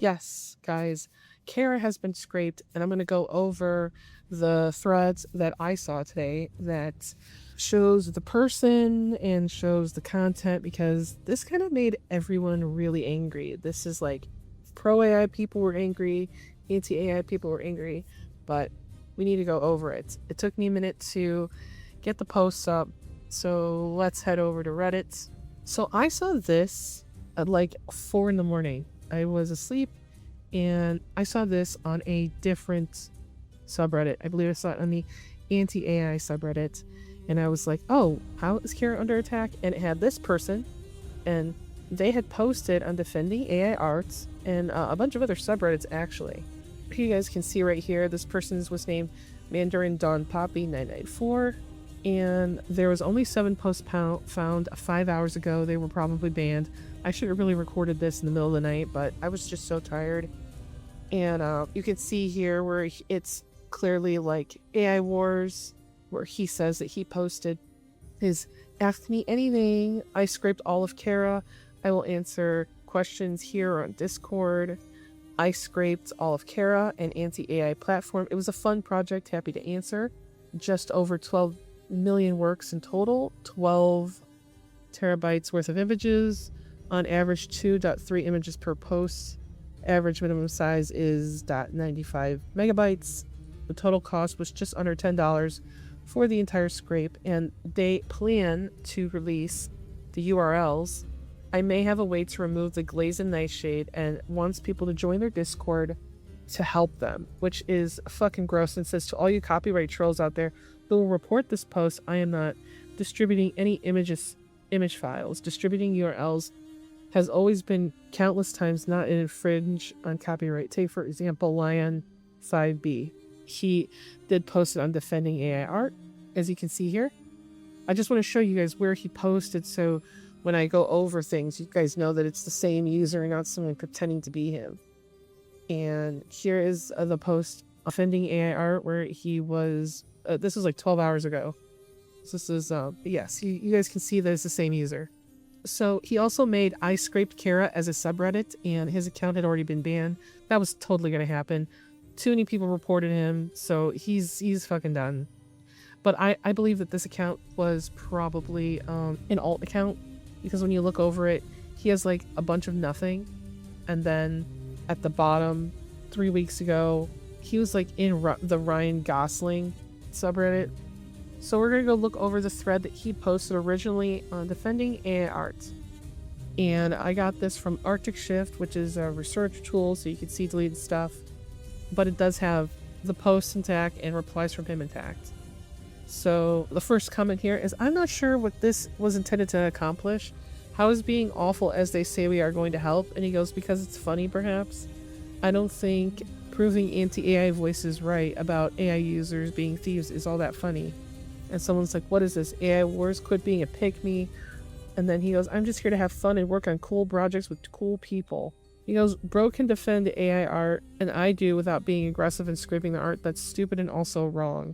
Yes, guys, Cara has been scraped, and I'm going to go over the threads that I saw today that shows the person and shows the content because this kind of made everyone really angry. This is like pro AI people were angry, anti AI people were angry, but we need to go over it. It took me a minute to get the posts up, so let's head over to Reddit. So I saw this at like 4 in the morning. I was asleep and I saw this on a different subreddit. I believe I saw it on the anti-AI subreddit. And I was like, oh, how is Cara under attack? And it had this person, and they had posted on defending AI arts and a bunch of other subreddits actually. You guys can see right here, this person was named Mandarin Dawn Poppy 994. And there was only 7 posts found 5 hours ago. They were probably banned. I should have really recorded this in the middle of the night, but I was just so tired. And you can see here where it's clearly like AI Wars, where he says that he posted his "Ask Me Anything. I scraped all of Cara. I will answer questions here on Discord. I scraped all of Cara, an anti-AI platform. It was a fun project. Happy to answer. Just over 12 million works in total. 12 terabytes worth of images. On average, 2.3 images per post. Average minimum size is 0.95 megabytes. The total cost was just under $10 for the entire scrape, and they plan to release the URLs. I may have a way to remove the glaze and nightshade and wants people to join their Discord to help them, which is fucking gross, and says to all you copyright trolls out there who will report this post, I am not distributing any image files. Distributing URLs has always been countless times not infringe on copyright. Take, for example, Lion 5B. He did post it on defending AI art, as you can see here. I just want to show you guys where he posted, so when I go over things, you guys know that it's the same user and not someone pretending to be him. And here is the post offending AI art where he was, this was like 12 hours ago. So this is, yes, you guys can see that it's the same user. So he also made I Scraped Cara as a subreddit, and his account had already been banned. That was totally going to happen. Too many people reported him, so he's fucking done. But I believe that this account was probably an alt account, because when you look over it, he has like a bunch of nothing. And then at the bottom, 3 weeks ago, he was like in the Ryan Gosling subreddit. So we're going to go look over the thread that he posted originally on defending AI art. And I got this from Arctic Shift, which is a research tool, so you can see deleted stuff. But it does have the posts intact and replies from him intact. So the first comment here is, I'm not sure what this was intended to accomplish. How is being awful as they say we are going to help? And he goes, because it's funny, perhaps. I don't think proving anti-AI voices right about AI users being thieves is all that funny. And someone's like, what is this? AI Wars? Quit being a pick-me. And then he goes, I'm just here to have fun and work on cool projects with cool people. He goes, bro can defend AI art, and I do without being aggressive and scraping the art that's stupid and also wrong.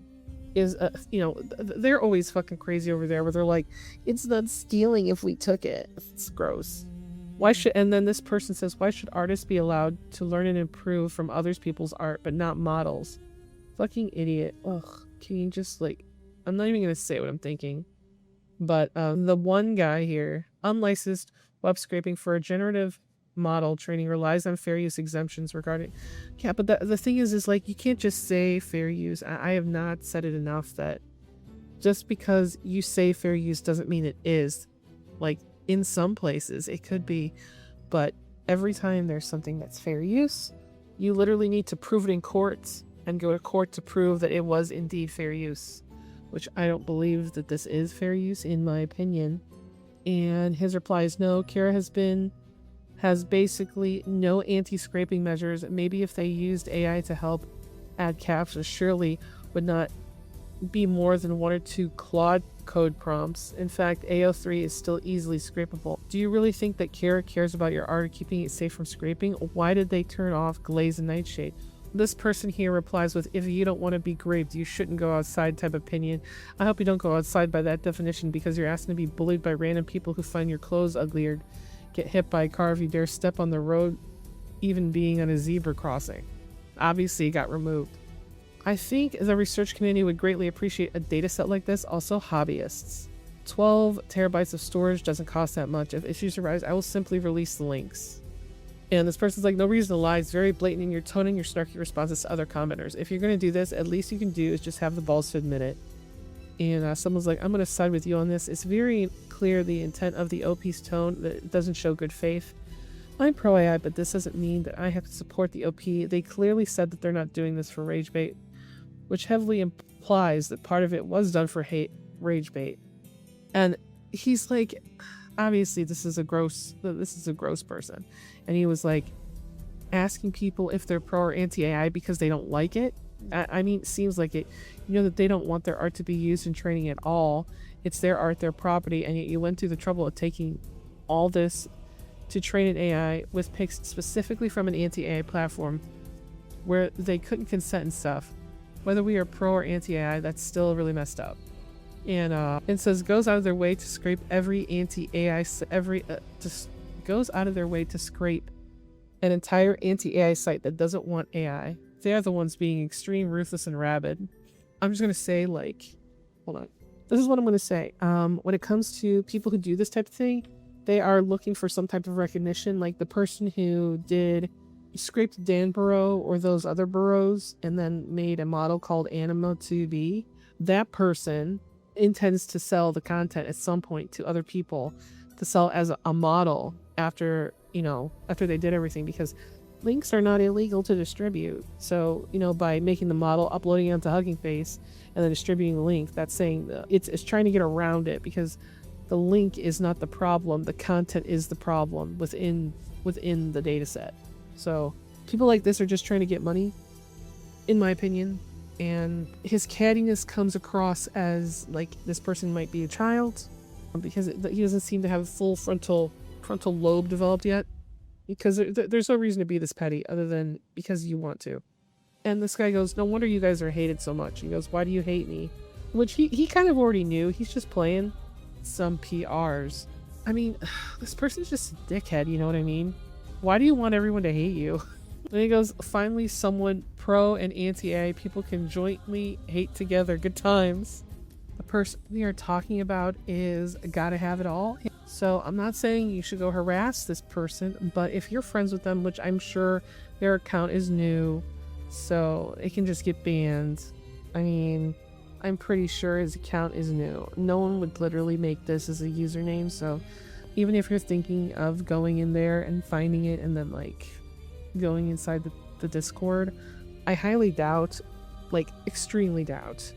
They're always fucking crazy over there where they're like, it's not stealing if we took it. It's gross. And then this person says, why should artists be allowed to learn and improve from other people's art, but not models? Fucking idiot. Ugh, can you just I'm not even going to say what I'm thinking. But the one guy here, unlicensed web scraping for a generative model training relies on fair use exemptions regarding. Yeah, but the thing is you can't just say fair use. I have not said it enough that just because you say fair use doesn't mean it is. Like, in some places it could be, but every time there's something that's fair use, you literally need to prove it in courts and go to court to prove that it was indeed fair use. Which I don't believe that this is fair use, in my opinion. And his reply is no. Cara has basically no anti-scraping measures. Maybe if they used AI to help add captions, surely would not be more than 1 or 2 Claude code prompts. In fact, AO3 is still easily scrapable. Do you really think that Cara cares about your art or keeping it safe from scraping? Why did they turn off glaze and nightshade? This person here replies with, if you don't want to be graped, you shouldn't go outside type opinion. I hope you don't go outside by that definition, because you're asking to be bullied by random people who find your clothes ugly or get hit by a car if you dare step on the road even being on a zebra crossing. Obviously, it got removed. I think the research community would greatly appreciate a data set like this, also hobbyists. 12 terabytes of storage doesn't cost that much. If issues arise, I will simply release the links. And this person's like, no reason to lie. It's very blatant in your tone and your snarky responses to other commenters. If you're going to do this, at least you can do is just have the balls to admit it. And someone's like, I'm going to side with you on this. It's very clear the intent of the OP's tone that it doesn't show good faith. I'm pro AI, but this doesn't mean that I have to support the OP. They clearly said that they're not doing this for rage bait, which heavily implies that part of it was done for rage bait. And he's like, obviously this is a gross person. And he was like asking people if they're pro or anti-AI because they don't like it. I mean, it seems like it, that they don't want their art to be used in training at all. It's their art, their property, and yet you went through the trouble of taking all this to train an AI with pics specifically from an anti-AI platform where they couldn't consent and stuff. Whether we are pro or anti-AI, that's still really messed up. And it says goes out of their way to scrape every anti-AI goes out of their way to scrape an entire anti-AI site that doesn't want AI. They're the ones being extreme, ruthless, and rabid. I'm just gonna say, like, hold on. This is what I'm gonna say. When it comes to people who do this type of thing, they are looking for some type of recognition. Like the person who scraped Dan Burrow or those other burrows and then made a model called Anima 2B. That person intends to sell the content at some point to other people to sell as a model after they did everything, because links are not illegal to distribute. So, by making the model, uploading it onto Hugging Face, and then distributing the link, that's saying it's trying to get around it, because the link is not the problem. The content is the problem within the data set. So people like this are just trying to get money, in my opinion. And his cattiness comes across as like this person might be a child, because he doesn't seem to have a full frontal lobe developed yet. Because there's no reason to be this petty other than because you want to. And this guy goes, no wonder you guys are hated so much. He goes, why do you hate me? Which he kind of already knew. He's just playing some PRs. I mean, this person's just a dickhead, you know what I mean? Why do you want everyone to hate you? And he goes, finally someone pro and anti-AI people can jointly hate together. Good times. The person we are talking about is gotta have it all. So I'm not saying you should go harass this person, but if you're friends with them, which I'm sure their account is new, so it can just get banned. I mean, I'm pretty sure his account is new. No one would literally make this as a username, so even if you're thinking of going in there and finding it and then like going inside the Discord, I highly doubt, like extremely doubt,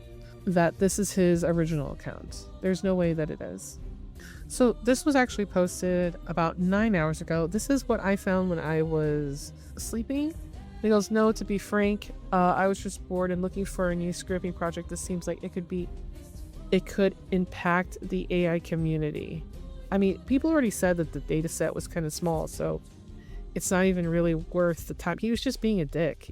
that this is his original account. There's no way that it is. So this was actually posted about 9 hours ago. This is what I found when I was sleeping. He goes, no, to be frank, I was just bored and looking for a new scripting project. This seems like it could impact the AI community. I mean, people already said that the data set was kind of small, so it's not even really worth the time. He was just being a dick,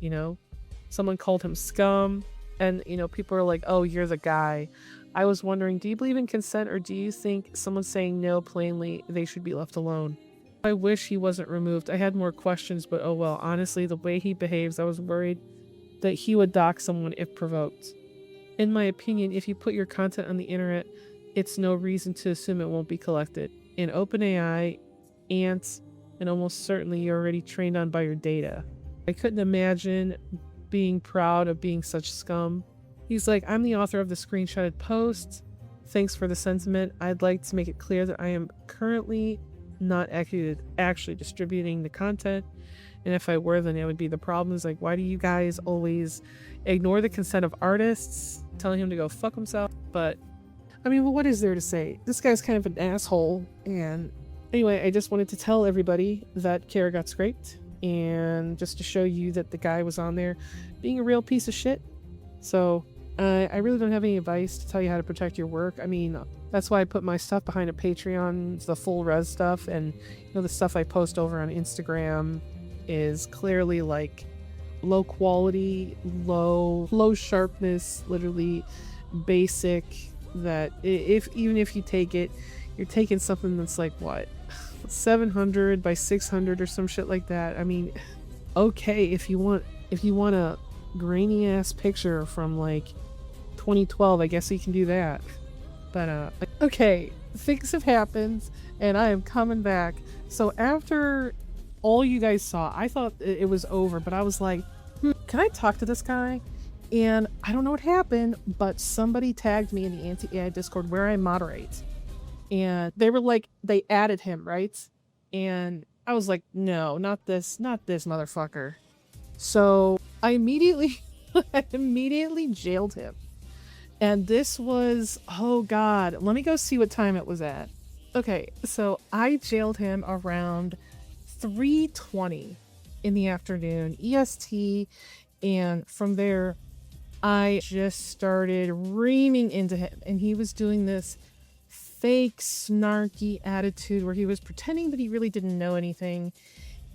Someone called him scum, and, people are like, oh, you're the guy. I was wondering, do you believe in consent, or do you think someone saying no plainly, they should be left alone? I wish he wasn't removed. I had more questions, but oh well. Honestly, the way he behaves, I was worried that he would dock someone if provoked. In my opinion, if you put your content on the internet, it's no reason to assume it won't be collected. In OpenAI, ants, and almost certainly you're already trained on by your data. I couldn't imagine being proud of being such scum. He's like, I'm the author of the screenshotted post. Thanks for the sentiment. I'd like to make it clear that I am currently not actually distributing the content, and if I were, then it would be the problem. Is like, why do you guys always ignore the consent of artists, telling him to go fuck himself? But I mean, well, what is there to say? This guy's kind of an asshole. And anyway, I just wanted to tell everybody that Cara got scraped, and just to show you that the guy was on there being a real piece of shit. So I really don't have any advice to tell you how to protect your work. I mean, that's why I put my stuff behind a Patreon, the full res stuff, and the stuff I post over on Instagram is clearly like low quality, low sharpness, literally basic, that even if you take it, you're taking something that's like what, 700 by 600 or some shit like that. I mean, okay, if you want a grainy ass picture from like 2012, I guess you can do that. But okay, things have happened and I am coming back. So after all you guys saw, I thought it was over, but I was like, can I talk to this guy? And I don't know what happened, but somebody tagged me in the anti-AI Discord where I moderate. And they were like, they added him, right? And I was like, no, not this motherfucker. So I immediately jailed him. And this was, oh God, let me go see what time it was at. Okay, so I jailed him around 3:20 in the afternoon, EST, and from there, I just started reaming into him, and he was doing this fake snarky attitude where he was pretending that he really didn't know anything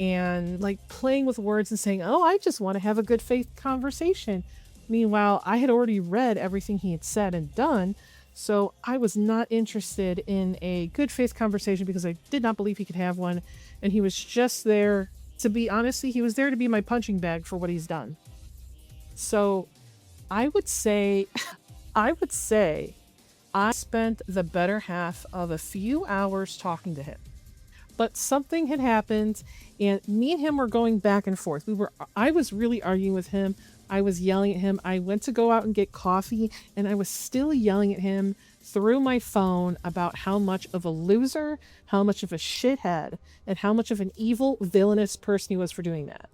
and like playing with words and saying, oh, I just want to have a good faith conversation. Meanwhile, I had already read everything he had said and done, so I was not interested in a good faith conversation because I did not believe he could have one, and he was just there to be, honestly, he was there to be my punching bag for what he's done. So I would say I spent the better half of a few hours talking to him. But something had happened and me and him were going back and forth. I was really arguing with him. I was yelling at him. I went to go out and get coffee and I was still yelling at him through my phone about how much of a loser, how much of a shithead, and how much of an evil, villainous person he was for doing that.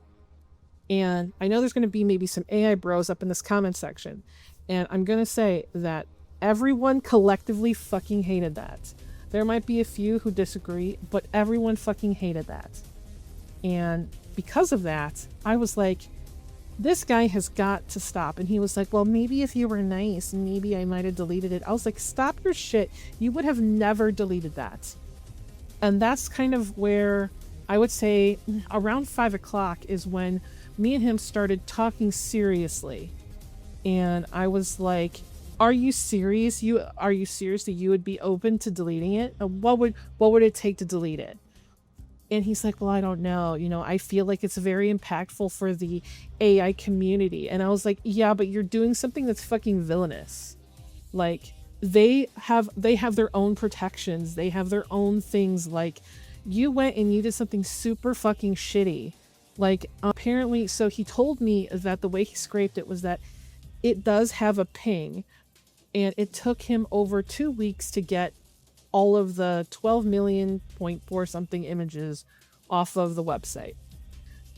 And I know there's going to be maybe some AI bros up in this comment section. And I'm going to say that everyone collectively fucking hated that. There might be a few who disagree, but everyone fucking hated that. And because of that, I was like, this guy has got to stop. And he was like, well, maybe if you were nice, maybe I might have deleted it. I was like, stop your shit. You would have never deleted that. And that's kind of where I would say around 5 o'clock is when me and him started talking seriously. And I was like, are you serious? Are you serious that you would be open to deleting it? What would it take to delete it? And he's like, well, I don't know. I feel like it's very impactful for the AI community. And I was like, yeah, but you're doing something that's fucking villainous. Like, they have their own protections. They have their own things. Like, you went and you did something super fucking shitty. Like, apparently, so he told me that the way he scraped it was that it does have a ping. And it took him over 2 weeks to get all of the 12 million point four something images off of the website.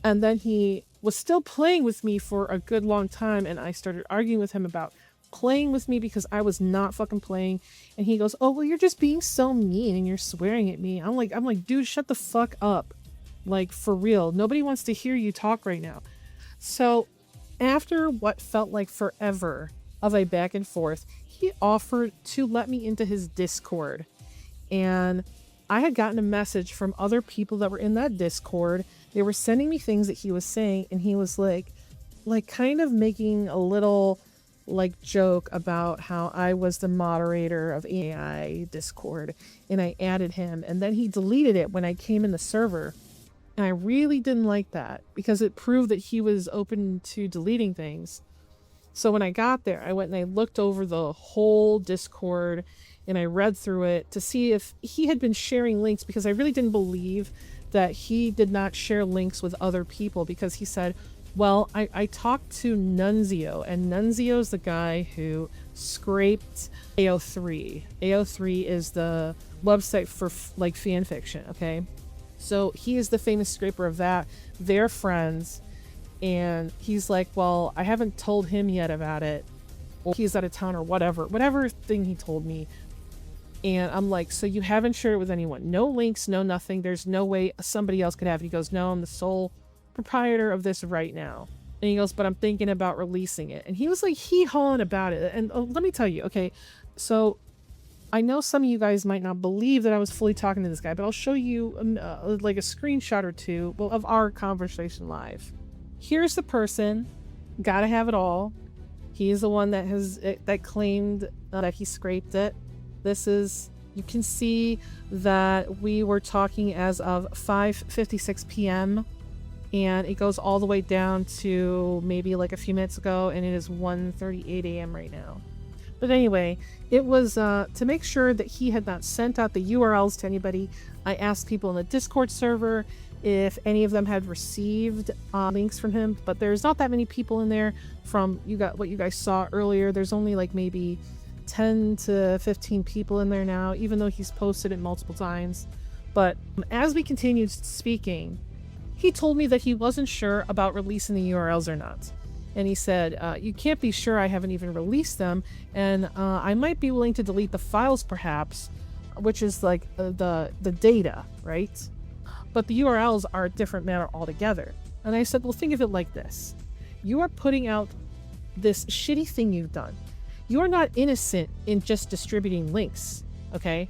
And then he was still playing with me for a good long time. And I started arguing with him about playing with me because I was not fucking playing. And he goes, oh, well, you're just being so mean and you're swearing at me. I'm like, dude, shut the fuck up. Like, for real. Nobody wants to hear you talk right now. So after what felt like forever of a back and forth, he offered to let me into his Discord. And I had gotten a message from other people that were in that Discord. They were sending me things that he was saying, and he was like kind of making a little like joke about how I was the moderator of AI Discord, and I added him, and then he deleted it when I came in the server. And I really didn't like that because it proved that he was open to deleting things. So when I got there, I went and I looked over the whole Discord and I read through it to see if he had been sharing links, because I really didn't believe that he did not share links with other people, because he said, well, I talked to Nunzio, and Nunzio's the guy who scraped AO3. AO3 is the website for like fan fiction, okay? So he is the famous scraper of that. They're friends. And he's like, well, I haven't told him yet about it, or he's out of town, or whatever thing he told me. And I'm like, so you haven't shared it with anyone? No links, no nothing. There's no way somebody else could have it. He goes, no, I'm the sole proprietor of this right now. And he goes, but I'm thinking about releasing it. And he was like hee-hawing about it. And let me tell you, okay, so I know some of you guys might not believe that I was fully talking to this guy, but I'll show you like a screenshot or two of our conversation live. Here's the person, gotta have it all. He's the one that claimed that he scraped it. This is, you can see that we were talking as of 5:56 p.m. and it goes all the way down to maybe like a few minutes ago, and it is 1:38 a.m. right now. But anyway, it was to make sure that he had not sent out the URLs to anybody. I asked people in the Discord server if any of them had received links from him, but there's not that many people in there. From what you guys saw earlier, there's only like maybe 10 to 15 people in there now, even though he's posted it multiple times. But as we continued speaking, he told me that he wasn't sure about releasing the URLs or not. And he said, you can't be sure, I haven't even released them, and I might be willing to delete the files perhaps, which is like the data, right? But the URLs are a different matter altogether. And I said, well, think of it like this. You are putting out this shitty thing you've done. You are not innocent in just distributing links, okay?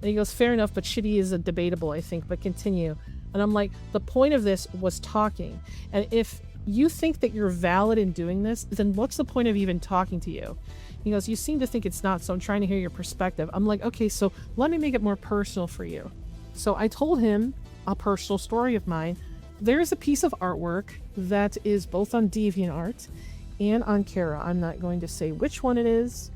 And he goes, fair enough, but shitty is a debatable, I think, but continue. And I'm like, the point of this was talking. And if you think that you're valid in doing this, then what's the point of even talking to you? He goes, you seem to think it's not, so I'm trying to hear your perspective. I'm like, okay, so let me make it more personal for you. So I told him a personal story of mine. There's a piece of artwork that is both on DeviantArt and on Cara. I'm not going to say which one it is,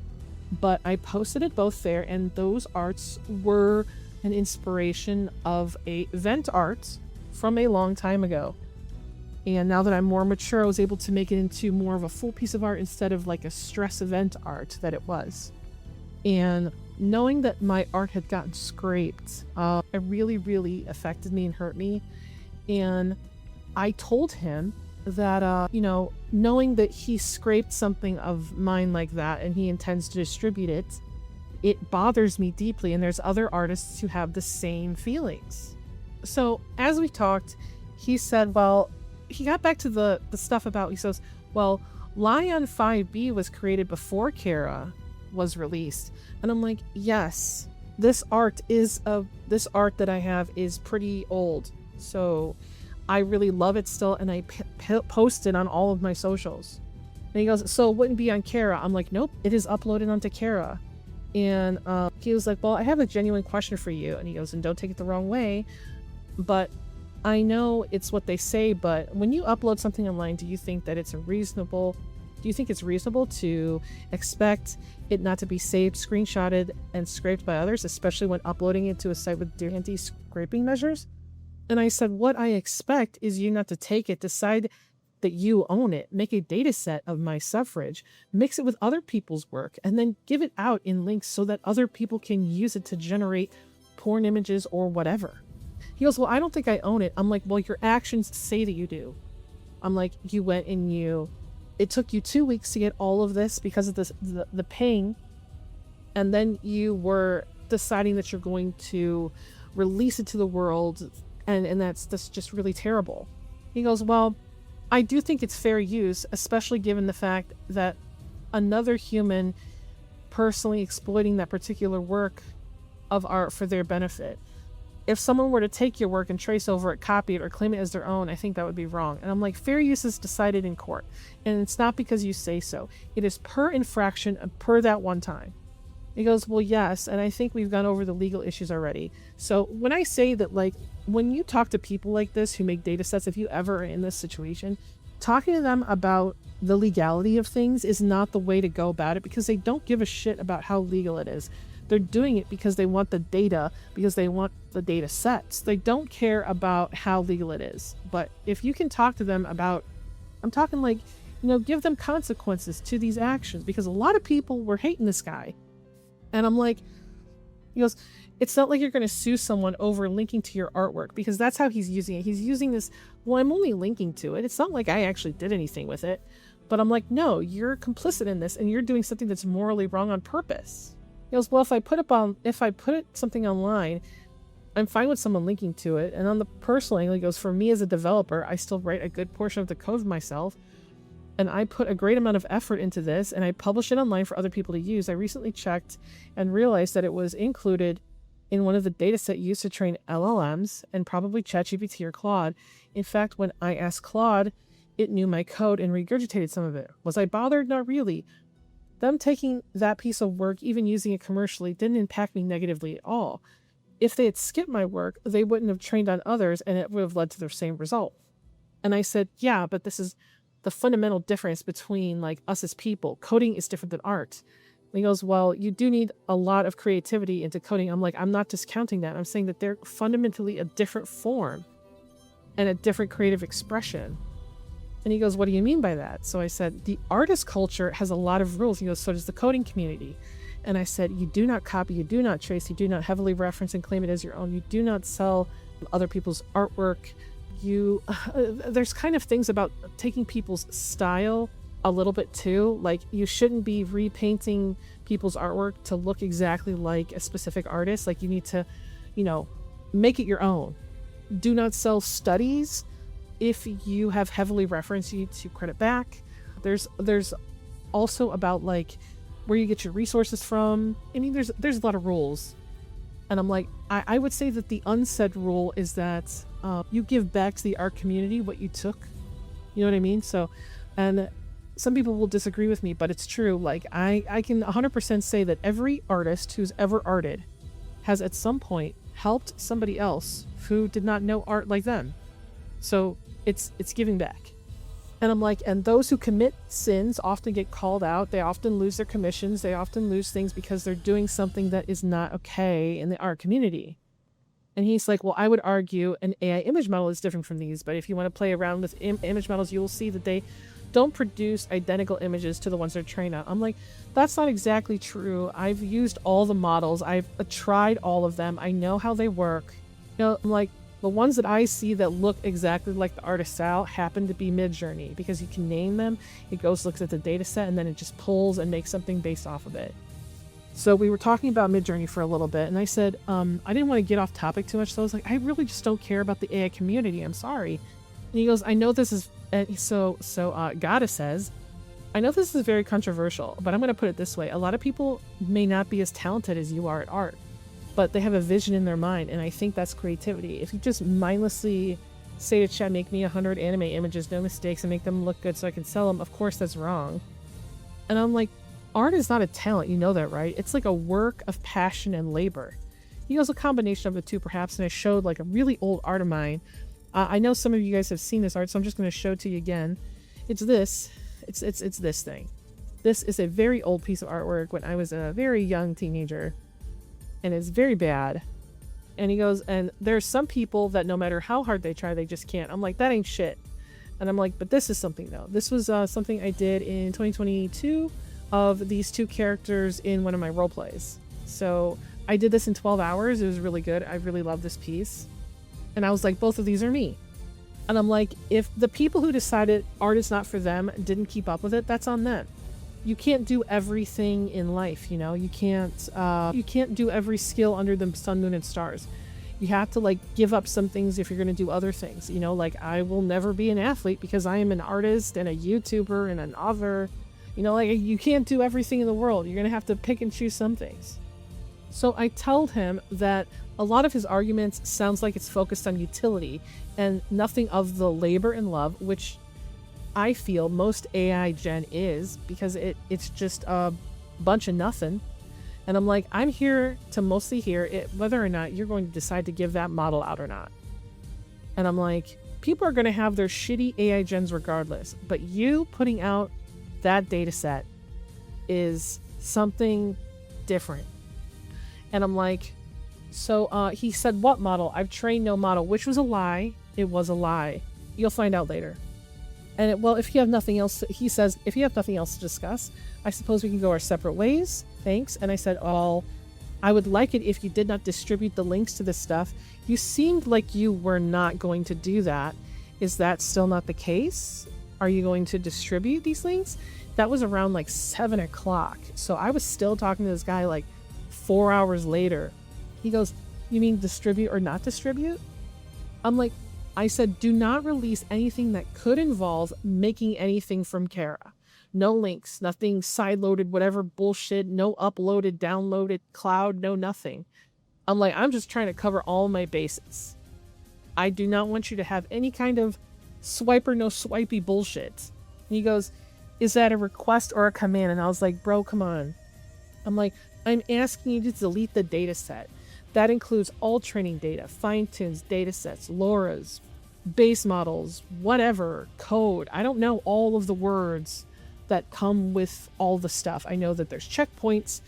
but I posted it both there, and those arts were an inspiration of a event art from a long time ago. And now that I'm more mature, I was able to make it into more of a full piece of art instead of like a stress event art that it was. And knowing that my art had gotten scraped, it really, really affected me and hurt me. And I told him that, knowing that he scraped something of mine like that and he intends to distribute it, it bothers me deeply. And there's other artists who have the same feelings. So as we talked, he said, well, he got back to the stuff about, he says, well, Lion 5B was created before Cara was released. And I'm like, yes, this art that I have is pretty old. So I really love it still, and I post it on all of my socials. And he goes, so it wouldn't be on Cara. I'm like, nope, it is uploaded onto Cara. And he was like, well, I have a genuine question for you. And he goes, and don't take it the wrong way, but I know it's what they say, but when you upload something online, do you think it's reasonable to expect it not to be saved, screenshotted, and scraped by others, especially when uploading it to a site with anti-scraping measures? And I said, what I expect is you not to take it, decide that you own it, make a data set of my suffrage, mix it with other people's work, and then give it out in links so that other people can use it to generate porn images or whatever. He goes, well, I don't think I own it. I'm like, well, your actions say that you do. I'm like, you went and it took you 2 weeks to get all of this because of the paying, and then you were deciding that you're going to release it to the world, and that's just really terrible. He goes, well, I do think it's fair use, especially given the fact that another human personally exploiting that particular work of art for their benefit. If someone were to take your work and trace over it, copy it, or claim it as their own, I think that would be wrong. And I'm like, fair use is decided in court. And it's not because you say so. It is per infraction and per that one time. He goes, well, yes, and I think we've gone over the legal issues already. So when I say that, like, when you talk to people like this who make data sets, if you ever are in this situation, talking to them about the legality of things is not the way to go about it, because they don't give a shit about how legal it is. They're doing it because they want the data, because they want the data sets. They don't care about how legal it is. But if you can talk to them about, I'm talking like, give them consequences to these actions, because a lot of people were hating this guy. And I'm like, he goes, it's not like you're going to sue someone over linking to your artwork, because that's how he's using it. He's using this, well, I'm only linking to it. It's not like I actually did anything with it. But I'm like, no, you're complicit in this, and you're doing something that's morally wrong on purpose. He goes, well, if I put something online, I'm fine with someone linking to it. And on the personal angle, he goes, for me as a developer, I still write a good portion of the code myself. And I put a great amount of effort into this, and I publish it online for other people to use. I recently checked and realized that it was included in one of the dataset used to train LLMs, and probably ChatGPT or Claude. In fact, when I asked Claude, it knew my code and regurgitated some of it. Was I bothered? Not really. Them taking that piece of work, even using it commercially, didn't impact me negatively at all. If they had skipped my work, they wouldn't have trained on others, and it would have led to the same result. And I said, yeah, but this is the fundamental difference between like us as people. Coding is different than art. And he goes, well, you do need a lot of creativity into coding. I'm like, I'm not discounting that. I'm saying that they're fundamentally a different form and a different creative expression. And he goes, what do you mean by that? So I said, the artist culture has a lot of rules. He goes, so does the coding community. And I said, you do not copy, you do not trace, you do not heavily reference and claim it as your own. You do not sell other people's artwork. There's kind of things about taking people's style a little bit too. Like, you shouldn't be repainting people's artwork to look exactly like a specific artist. Like, you need to, make it your own. Do not sell studies. If you have heavily referenced, you need to credit back. There's also about like where you get your resources from. I mean, there's a lot of rules. And I'm like, I would say that the unsaid rule is that you give back to the art community what you took. You know what I mean? So, and some people will disagree with me, but it's true. Like, I can 100% say that every artist who's ever arted has at some point helped somebody else who did not know art like them. So it's giving back. And I'm like, and those who commit sins often get called out. They often lose their commissions. They often lose things because they're doing something that is not okay in the art community. And he's like, well, I would argue an AI image model is different from these, but if you want to play around with image models, you will see that they don't produce identical images to the ones they're trained on. I'm like, that's not exactly true. I've used all the models. I've tried all of them. I know how they work. I'm like, the ones that I see that look exactly like the artist's style happen to be midjourney, because you can name them. It goes, looks at the data set, and then it just pulls and makes something based off of it. So we were talking about midjourney for a little bit, and I said, I didn't want to get off topic too much, so I was like, I really just don't care about the AI community. I'm sorry. And he goes, I know this is, and so Cara says, I know this is very controversial, but I'm going to put it this way. A lot of people may not be as talented as you are at art, but they have a vision in their mind, and I think that's creativity. If you just mindlessly say to chat, make me 100 anime images, no mistakes, and make them look good so I can sell them, of course that's wrong. And I'm like, art is not a talent, you know that, right? It's like a work of passion and labor. He goes, a combination of the two perhaps, and I showed like a really old art of mine. I know some of you guys have seen this art, so I'm just going to show it to you again. It's this. It's this thing. This is a very old piece of artwork when I was a very young teenager, and it's very bad. And he goes, and there's some people that no matter how hard they try, they just can't. I'm like, that ain't shit. And I'm like, but this is something though. This was something I did in 2022 of these two characters in one of my role plays. So I did this in 12 hours. It was really good. I really love this piece. And I was like, both of these are me. And I'm like, if the people who decided art is not for them didn't keep up with it, that's on them. You can't do everything in life, you can't do every skill under the sun, moon, and stars. You have to like give up some things if you're going to do other things, like I will never be an athlete because I am an artist and a YouTuber and an author, you can't do everything in the world. You're going to have to pick and choose some things. So I told him that a lot of his arguments sounds like it's focused on utility and nothing of the labor and love, which I feel most AI gen is, because it's just a bunch of nothing. And I'm like, I'm here to mostly hear it, whether or not you're going to decide to give that model out or not. And I'm like, people are going to have their shitty AI gens regardless, but you putting out that data set is something different. And I'm like, so he said, what model? I've trained no model, which was a lie. It was a lie. You'll find out later. And well, if you have nothing else, he says, if you have nothing else to discuss, I suppose we can go our separate ways. Thanks. And I said, oh, I would like it if you did not distribute the links to this stuff. You seemed like you were not going to do that. Is that still not the case? Are you going to distribute these links? That was around like 7 o'clock. So I was still talking to this guy like 4 hours later. He goes, you mean distribute or not distribute? I'm like, I said, do not release anything that could involve making anything from Cara. No links, nothing side-loaded, whatever bullshit, no uploaded, downloaded, cloud, no nothing. I'm like, I'm just trying to cover all my bases. I do not want you to have any kind of swipe or no swipey bullshit. And he goes, is that a request or a command? And I was like, bro, come on. I'm like, I'm asking you to delete the data set. That includes all training data, fine-tunes, data sets, LoRa's, base models, whatever, code. I don't know all of the words that come with all the stuff. I know that there's checkpoints,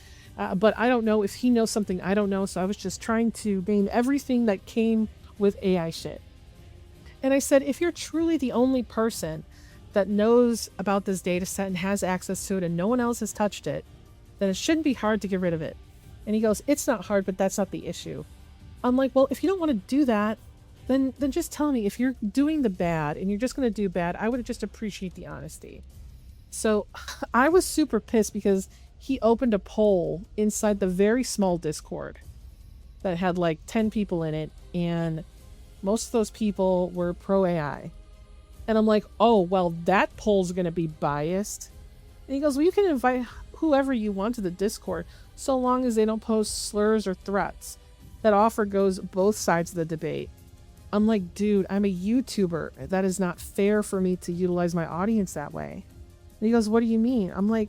but I don't know if he knows something I don't know. So I was just trying to name everything that came with AI shit. And I said, if you're truly the only person that knows about this data set and has access to it and no one else has touched it, then it shouldn't be hard to get rid of it. And he goes, it's not hard, but that's not the issue. I'm like, well, if you don't want to do that, then just tell me. If you're doing the bad and you're just going to do bad, I would just appreciate the honesty. So I was super pissed because he opened a poll inside the very small Discord that had like 10 people in it, and most of those people were pro AI. And I'm like, oh, well, that poll's going to be biased. And he goes, well, you can invite whoever you want to the Discord so long as they don't post slurs or threats. That offer goes both sides of the debate. I'm like, dude, I'm a YouTuber. That is not fair for me to utilize my audience that way. And he goes, what do you mean? I'm like,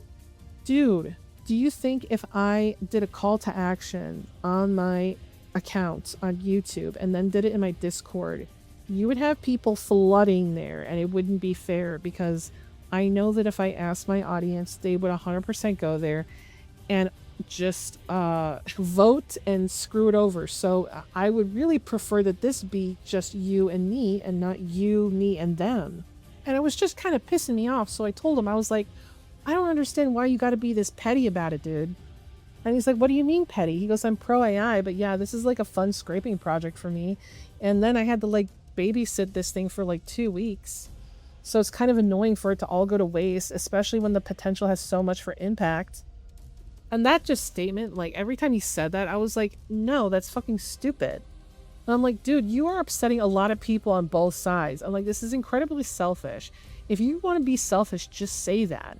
dude, do you think if I did a call to action on my account on YouTube and then did it in my Discord, you would have people flooding there and it wouldn't be fair? Because I know that if I asked my audience, they would 100% go there and just vote and screw it over. So I would really prefer that this be just you and me and not you, me, and them. And it was just kind of pissing me off. So I told him, I was like, I don't understand why you got to be this petty about it, dude. And he's like, what do you mean petty? He goes, I'm pro AI, but yeah, this is like a fun scraping project for me. And then I had to like babysit this thing for like 2 weeks. So it's kind of annoying for it to all go to waste, especially when the potential has so much for impact. And that just statement, like every time he said that, I was like, no, that's fucking stupid. And I'm like, dude, you are upsetting a lot of people on both sides. I'm like, this is incredibly selfish. If you want to be selfish, just say that.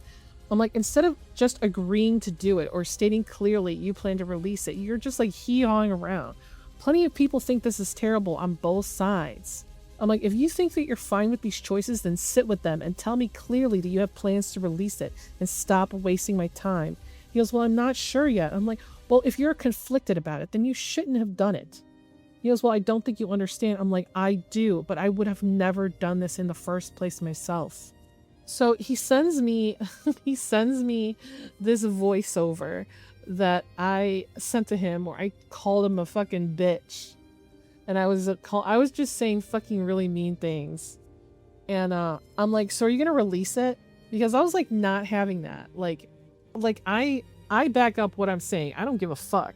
I'm like, instead of just agreeing to do it or stating clearly you plan to release it, you're just like hee-hawing around. Plenty of people think this is terrible on both sides. I'm like, if you think that you're fine with these choices, then sit with them and tell me clearly that you have plans to release it and stop wasting my time. He goes, well, I'm not sure yet. I'm like, well, if you're conflicted about it, then you shouldn't have done it. He goes, well, I don't think you understand. I'm like, I do, but I would have never done this in the first place myself. So he sends me this voiceover that I sent to him where I called him a fucking bitch. And I was just saying fucking really mean things. And I'm like, so are you going to release it? Because I was like not having that. Like I back up what I'm saying. I don't give a fuck.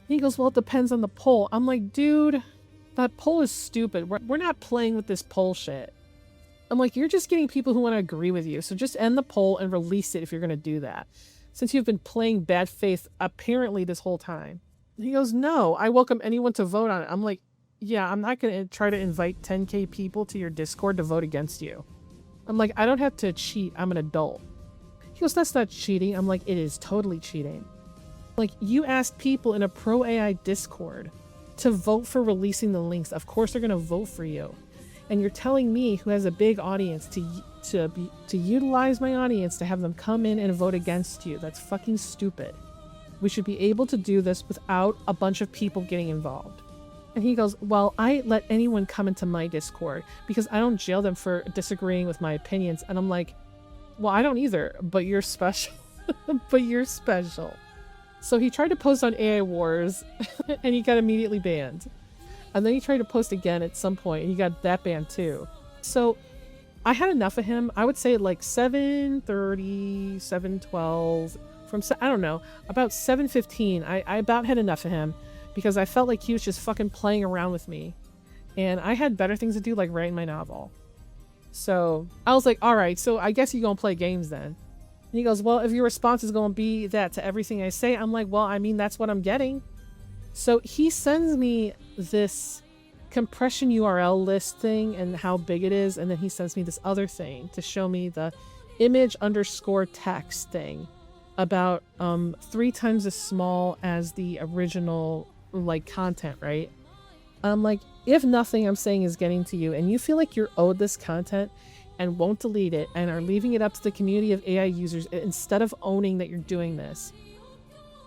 He goes, well, it depends on the poll. I'm like, dude, that poll is stupid. We're not playing with this poll shit. I'm like, you're just getting people who want to agree with you. So just end the poll and release it if you're going to do that. Since you've been playing bad faith apparently this whole time. He goes, no, I welcome anyone to vote on it. I'm like, yeah, I'm not going to try to invite 10K people to your Discord to vote against you. I'm like, I don't have to cheat. I'm an adult. He goes, that's not cheating. I'm like, it is totally cheating. Like, you asked people in a pro AI Discord to vote for releasing the links. Of course they're going to vote for you. And you're telling me, who has a big audience, to utilize my audience to have them come in and vote against you. That's fucking stupid. We should be able to do this without a bunch of people getting involved. And he goes, well, I let anyone come into my Discord because I don't jail them for disagreeing with my opinions. And I'm like, well, I don't either, but you're special. But you're special. So he tried to post on AI Wars and he got immediately banned. And then he tried to post again at some point and he got that banned too. So I had enough of him. I would say like 7:30, 7:12, from, I don't know, about 7:15, I about had enough of him because I felt like he was just fucking playing around with me. And I had better things to do, like writing my novel. So I was like, all right, so I guess you're going to play games then. And he goes, well, if your response is going to be that to everything I say, I'm like, well, I mean, that's what I'm getting. So he sends me this compression URL list thing and how big it is. And then he sends me this other thing to show me the image_text thing about 3 times as small as the original like content, right? I'm like, if nothing I'm saying is getting to you and you feel like you're owed this content and won't delete it and are leaving it up to the community of AI users instead of owning that you're doing this.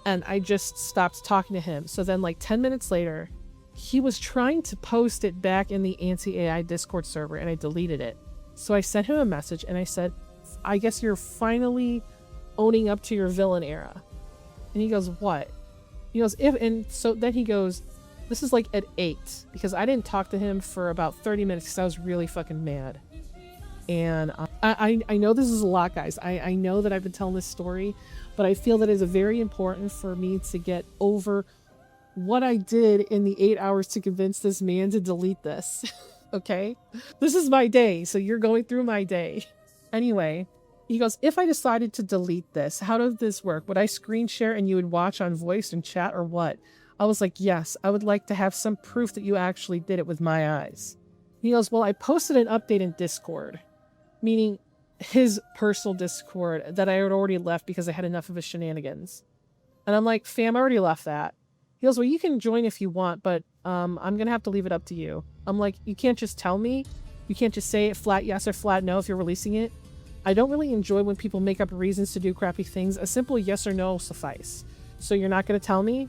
And I just stopped talking to him. So then like 10 minutes later, he was trying to post it back in the anti-AI Discord server, and I deleted it. So I sent him a message and I said, I guess you're finally owning up to your villain era. And he goes, what? He goes, and so then he goes, this is like at 8, because I didn't talk to him for about 30 minutes because I was really fucking mad. And I know this is a lot, guys. I know that I've been telling this story, but I feel that it's very important for me to get over what I did in the 8 hours to convince this man to delete this. Okay? This is my day, so you're going through my day. Anyway, he goes, if I decided to delete this, how does this work? Would I screen share and you would watch on voice and chat, or what? I was like, yes, I would like to have some proof that you actually did it with my eyes. He goes, well, I posted an update in Discord, meaning his personal Discord that I had already left because I had enough of his shenanigans. And I'm like, fam, I already left that. He goes, well, you can join if you want, but I'm going to have to leave it up to you. I'm like, you can't just tell me. You can't just say it flat yes or flat no if you're releasing it. I don't really enjoy when people make up reasons to do crappy things. A simple yes or no will suffice. So you're not going to tell me?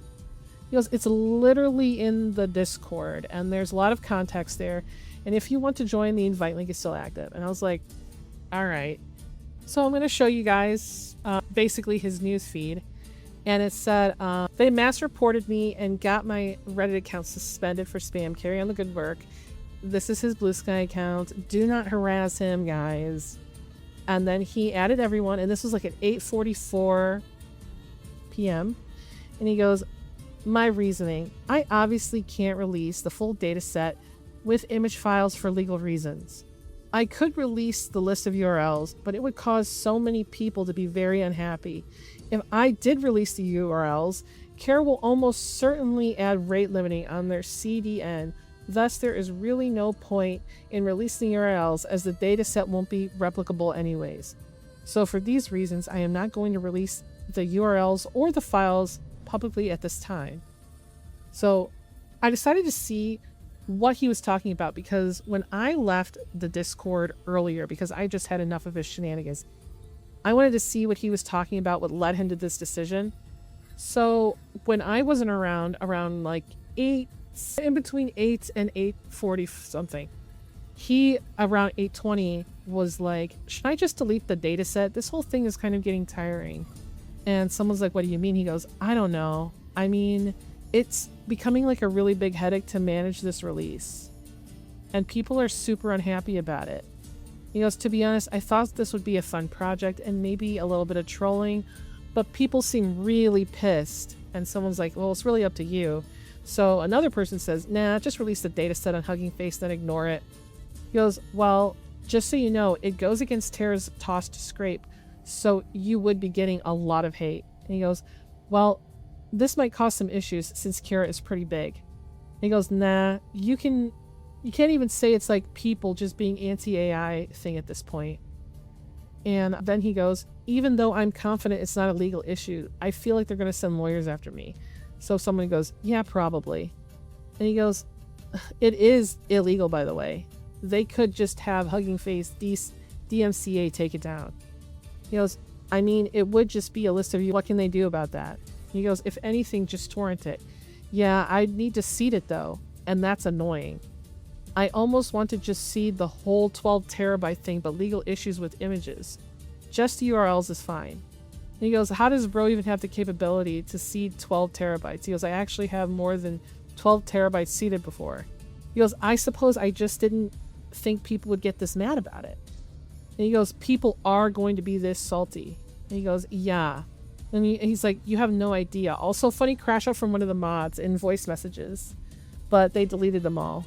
He goes, it's literally in the Discord, and there's a lot of context there. And if you want to join, the invite link is still active. And I was like, all right. So I'm going to show you guys basically his news feed. And it said, they mass reported me and got my Reddit account suspended for spam. Carry on the good work. This is his Blue Sky account. Do not harass him, guys. And then he added everyone. And this was like at 8:44 p.m. And he goes, my reasoning. I obviously can't release the full data set with image files for legal reasons. I could release the list of URLs, but it would cause so many people to be very unhappy. If I did release the URLs, Cara will almost certainly add rate limiting on their CDN. Thus, there is really no point in releasing URLs as the dataset won't be replicable anyways. So for these reasons, I am not going to release the URLs or the files publicly at this time. So I decided to see what he was talking about, because when I left the Discord earlier, because I just had enough of his shenanigans, I wanted to see what he was talking about, what led him to this decision. So when I wasn't around like 8, in between 8 and 8:40 something, he around 8:20 was like, should I just delete the data set? This whole thing is kind of getting tiring. And someone's like, what do you mean? He goes, I don't know. I mean, it's becoming like a really big headache to manage this release. And people are super unhappy about it. He goes, to be honest, I thought this would be a fun project and maybe a little bit of trolling, but people seem really pissed. And someone's like, well, it's really up to you. So another person says, nah, just release the data set on Hugging Face, then ignore it. He goes, well, just so you know, it goes against Tara's toss to scrape, so you would be getting a lot of hate. And he goes, well, this might cause some issues since Cara is pretty big. And he goes, nah, you can't even say it's like people just being anti-AI thing at this point. And then he goes, even though I'm confident it's not a legal issue, I feel like they're going to send lawyers after me. So someone goes, yeah, probably. And he goes, it is illegal, by the way. They could just have Hugging Face DMCA take it down. He goes, I mean, it would just be a list of you. What can they do about that? He goes, if anything, just torrent it. Yeah, I'd need to seed it though. And that's annoying. I almost want to just seed the whole 12 terabyte thing, but legal issues with images. Just URLs is fine. And he goes, how does bro even have the capability to seed 12 terabytes? He goes, I actually have more than 12 terabytes seeded before. He goes, I suppose I just didn't think people would get this mad about it. And he goes, people are going to be this salty. And he goes, yeah. And he's like, you have no idea. Also, funny crash out from one of the mods in voice messages, but they deleted them all.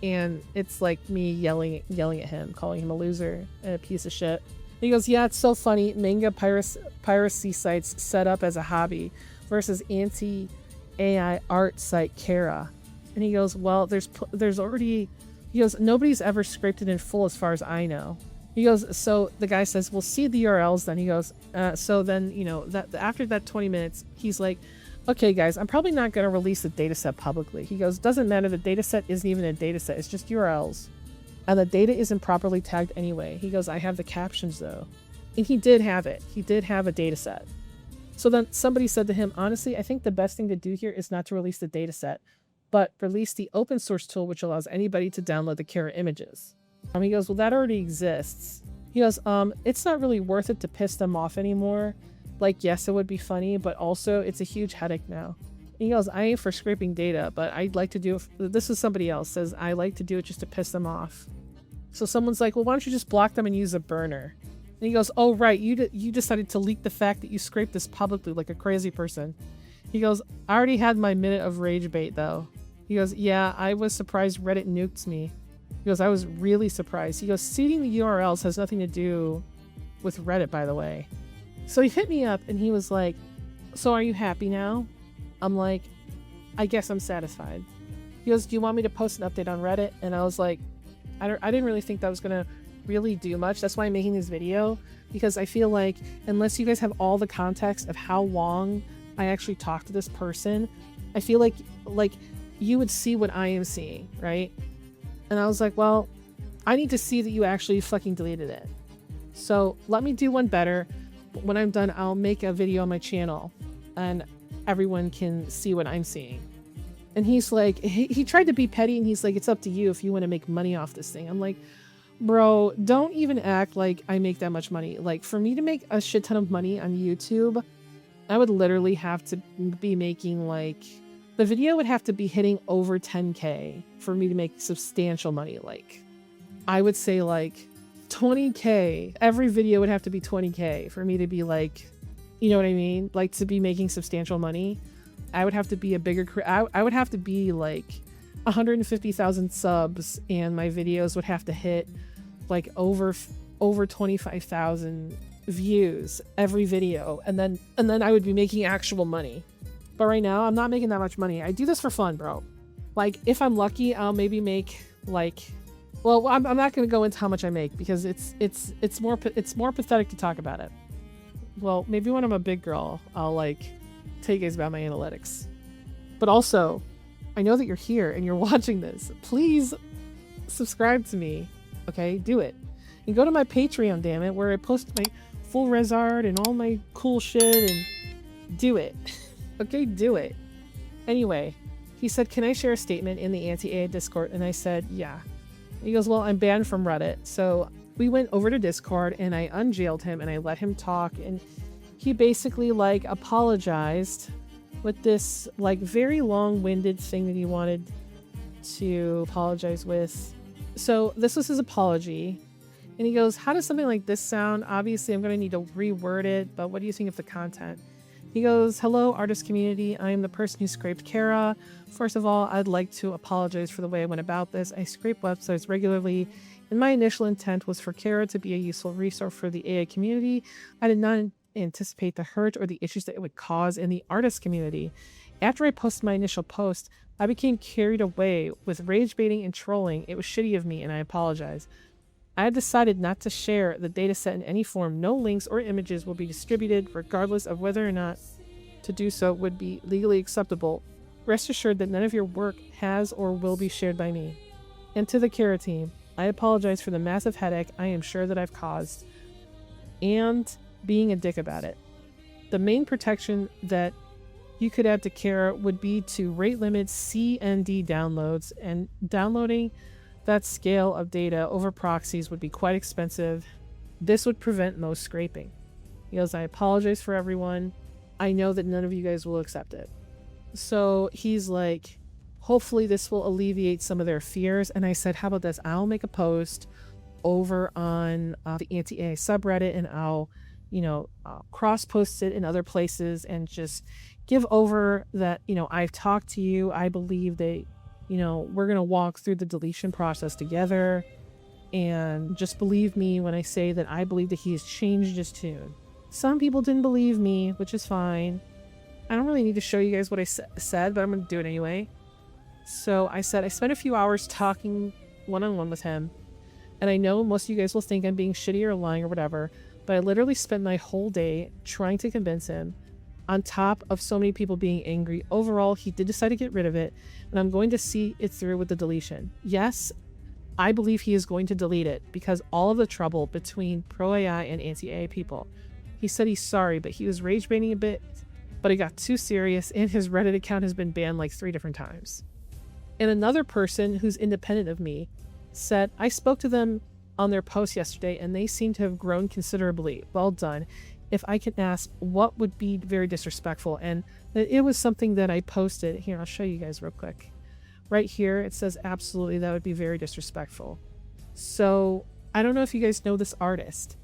And it's like me yelling at him, calling him a loser and a piece of shit. And he goes, yeah, it's so funny. Manga piracy sites set up as a hobby versus anti-AI art site Cara. And he goes, well, there's already, he goes, nobody's ever scraped it in full as far as I know. He goes, so the guy says, we'll see the URLs then. He goes, so then, you know, that after that 20 minutes, he's like, okay, guys, I'm probably not going to release the dataset publicly. He goes, doesn't matter. The dataset isn't even a dataset. It's just URLs. And the data isn't properly tagged anyway. He goes, I have the captions though. And he did have it. He did have a dataset. So then somebody said to him, honestly, I think the best thing to do here is not to release the dataset. but released the open source tool which allows anybody to download the Cara images. He goes, well, that already exists. He goes, it's not really worth it to piss them off anymore. Like, yes, it would be funny, but also it's a huge headache now. He goes, I ain't for scraping data, but I'd like to do it. This is somebody else says, I like to do it just to piss them off. So someone's like, well, why don't you just block them and use a burner? And he goes, oh, right. You decided to leak the fact that you scraped this publicly like a crazy person. He goes, I already had my minute of rage bait though. He goes, yeah, I was surprised Reddit nuked me. He goes, I was really surprised. He goes, seeding the URLs has nothing to do with Reddit, by the way. So he hit me up and he was like, so are you happy now? I'm like, I guess I'm satisfied. He goes, do you want me to post an update on Reddit? And I was like, I didn't really think that was going to really do much. That's why I'm making this video, because I feel like unless you guys have all the context of how long I actually talked to this person, I feel like you would see what I am seeing, right? And I was like, well, I need to see that you actually fucking deleted it. So let me do one better. When I'm done, I'll make a video on my channel and everyone can see what I'm seeing. And he's like, he tried to be petty and he's like, it's up to you if you want to make money off this thing. I'm like, bro, don't even act like I make that much money. Like, for me to make a shit ton of money on YouTube, I would literally have to be making like, the video would have to be hitting over 10K for me to make substantial money. Like, I would say like 20K. Every video would have to be 20K for me to be like, you know what I mean? Like, to be making substantial money. I would have to be a bigger, I would have to be like 150,000 subs and my videos would have to hit like over 25,000 views every video. And then I would be making actual money. But right now I'm not making that much money. I do this for fun, bro. Like, if I'm lucky, I'll maybe make like, well, I'm not going to go into how much I make because it's more pathetic to talk about it. Well, maybe when I'm a big girl, I'll like tell you guys about my analytics. But also, I know that you're here and you're watching this. Please subscribe to me. Okay, do it. And go to my Patreon, damn it, where I post my full res art and all my cool shit, and do it. Okay, do it. Anyway, he said, can I share a statement in the anti-AI Discord? And I said, yeah. He goes, well, I'm banned from Reddit. So we went over to Discord and I unjailed him and I let him talk. And he basically like apologized with this like very long-winded thing that he wanted to apologize with. So this was his apology. And he goes, how does something like this sound? Obviously, I'm going to need to reword it, but what do you think of the content? He goes, hello, artist community. I am the person who scraped Cara. First of all, I'd like to apologize for the way I went about this. I scrape websites regularly, and my initial intent was for Cara to be a useful resource for the AI community. I did not anticipate the hurt or the issues that it would cause in the artist community. After I posted my initial post, I became carried away with rage baiting and trolling. It was shitty of me, and I apologize. I have decided not to share the dataset in any form. No links or images will be distributed, regardless of whether or not to do so would be legally acceptable. Rest assured that none of your work has or will be shared by me. And to the Cara team, I apologize for the massive headache I am sure that I've caused, and being a dick about it. The main protection that you could add to Cara would be to rate limit CND downloads, and downloading that scale of data over proxies would be quite expensive. This would prevent most scraping. He goes, I apologize for everyone. I know that none of you guys will accept it. So he's like, hopefully this will alleviate some of their fears. And I said, how about this? I'll make a post over on the anti-AI subreddit, and I'll cross-post it in other places and just give over that, I've talked to you. I believe that we're going to walk through the deletion process together, and just believe me when I say that I believe that he has changed his tune. Some people didn't believe me, which is fine. I don't really need to show you guys what I said, but I'm going to do it anyway. So I said, I spent a few hours talking one-on-one with him, and I know most of you guys will think I'm being shitty or lying or whatever, but I literally spent my whole day trying to convince him, on top of so many people being angry. Overall, he did decide to get rid of it, and I'm going to see it through with the deletion. Yes, I believe he is going to delete it because all of the trouble between pro-AI and anti-AI people. He said he's sorry, but he was rage baiting a bit, but it got too serious, and his Reddit account has been banned like 3 different times. And another person who's independent of me said, I spoke to them on their post yesterday and they seem to have grown considerably. Well done. If I can ask, what would be very disrespectful? And it was something that I posted. Here, I'll show you guys real quick. Right here, it says, absolutely, that would be very disrespectful. So I don't know if you guys know this artist,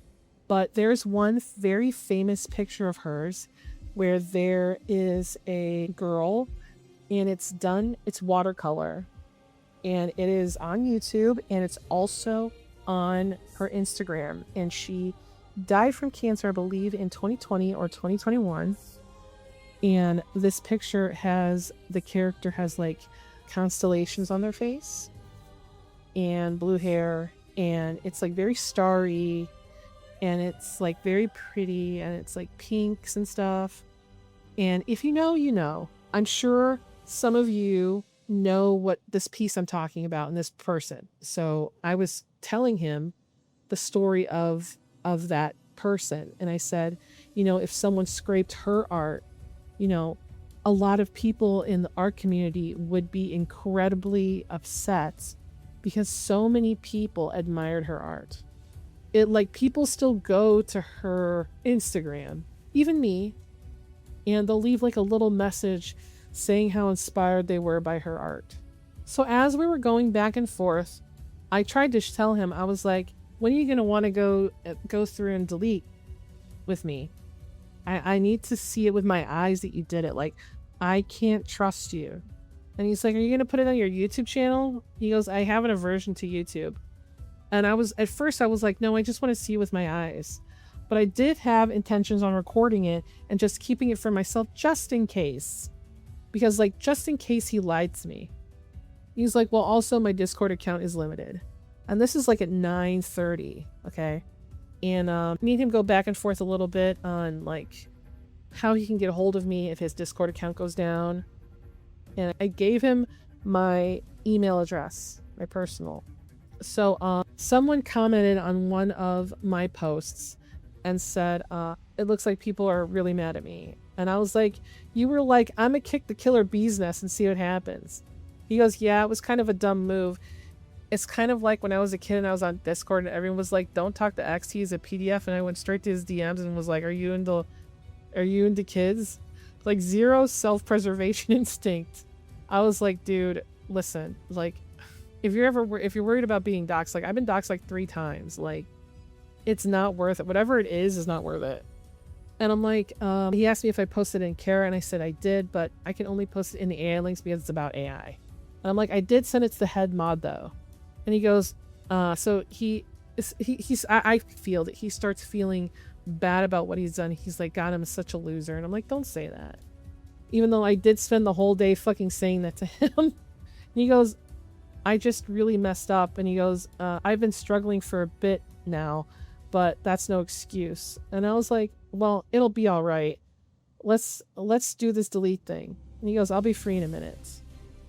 but there's one very famous picture of hers where there is a girl and it's watercolor, and it is on YouTube, and it's also on her Instagram. And she died from cancer, I believe, in 2020 or 2021. And this picture has, the character has like constellations on their face and blue hair, and it's like very starry, and it's like very pretty, and it's like pinks and stuff. And if you know, you know. I'm sure some of you know what this piece I'm talking about and this person. So I was telling him the story of that person, and I said, you know, if someone scraped her art, you know, a lot of people in the art community would be incredibly upset because so many people admired her art. It, like, people still go to her Instagram, even me, and they'll leave like a little message saying how inspired they were by her art. So as we were going back and forth, I tried to tell him, I was like, when are you going to want to go through and delete with me? I need to see it with my eyes that you did it. Like, I can't trust you. And he's like, are you going to put it on your YouTube channel? He goes, I have an aversion to YouTube. And at first I was like, no, I just want to see it with my eyes. But I did have intentions on recording it and just keeping it for myself just in case. Because, like, just in case he lied to me. He's like, well, also my Discord account is limited. And this is like at 9:30, okay? And me and him go back and forth a little bit on, like, how he can get a hold of me if his Discord account goes down. And I gave him my email address, my personal. So someone commented on one of my posts and said, it looks like people are really mad at me. And I was like, you were like, I'm gonna kick the killer bee's nest and see what happens. He goes, yeah, it was kind of a dumb move. It's kind of like when I was a kid and I was on Discord and everyone was like, don't talk to X, he's a PDF. And I went straight to his DMs and was like, are you into kids? Like, zero self-preservation instinct. I was like, dude, listen, like, if you're worried about being doxxed, like, I've been doxxed like 3 times. Like, it's not worth it. Whatever it is not worth it. And I'm like, he asked me if I posted it in Cara, and I said I did, but I can only post it in the AI links because it's about AI. And I'm like, I did send it to the head mod though. And he goes, so I feel that he starts feeling bad about what he's done. He's like, God, I'm such a loser. And I'm like, don't say that. Even though I did spend the whole day fucking saying that to him. And he goes, I just really messed up. And he goes, I've been struggling for a bit now, but that's no excuse. And I was like, well, it'll be all right. Let's do this delete thing. And he goes, I'll be free in a minute.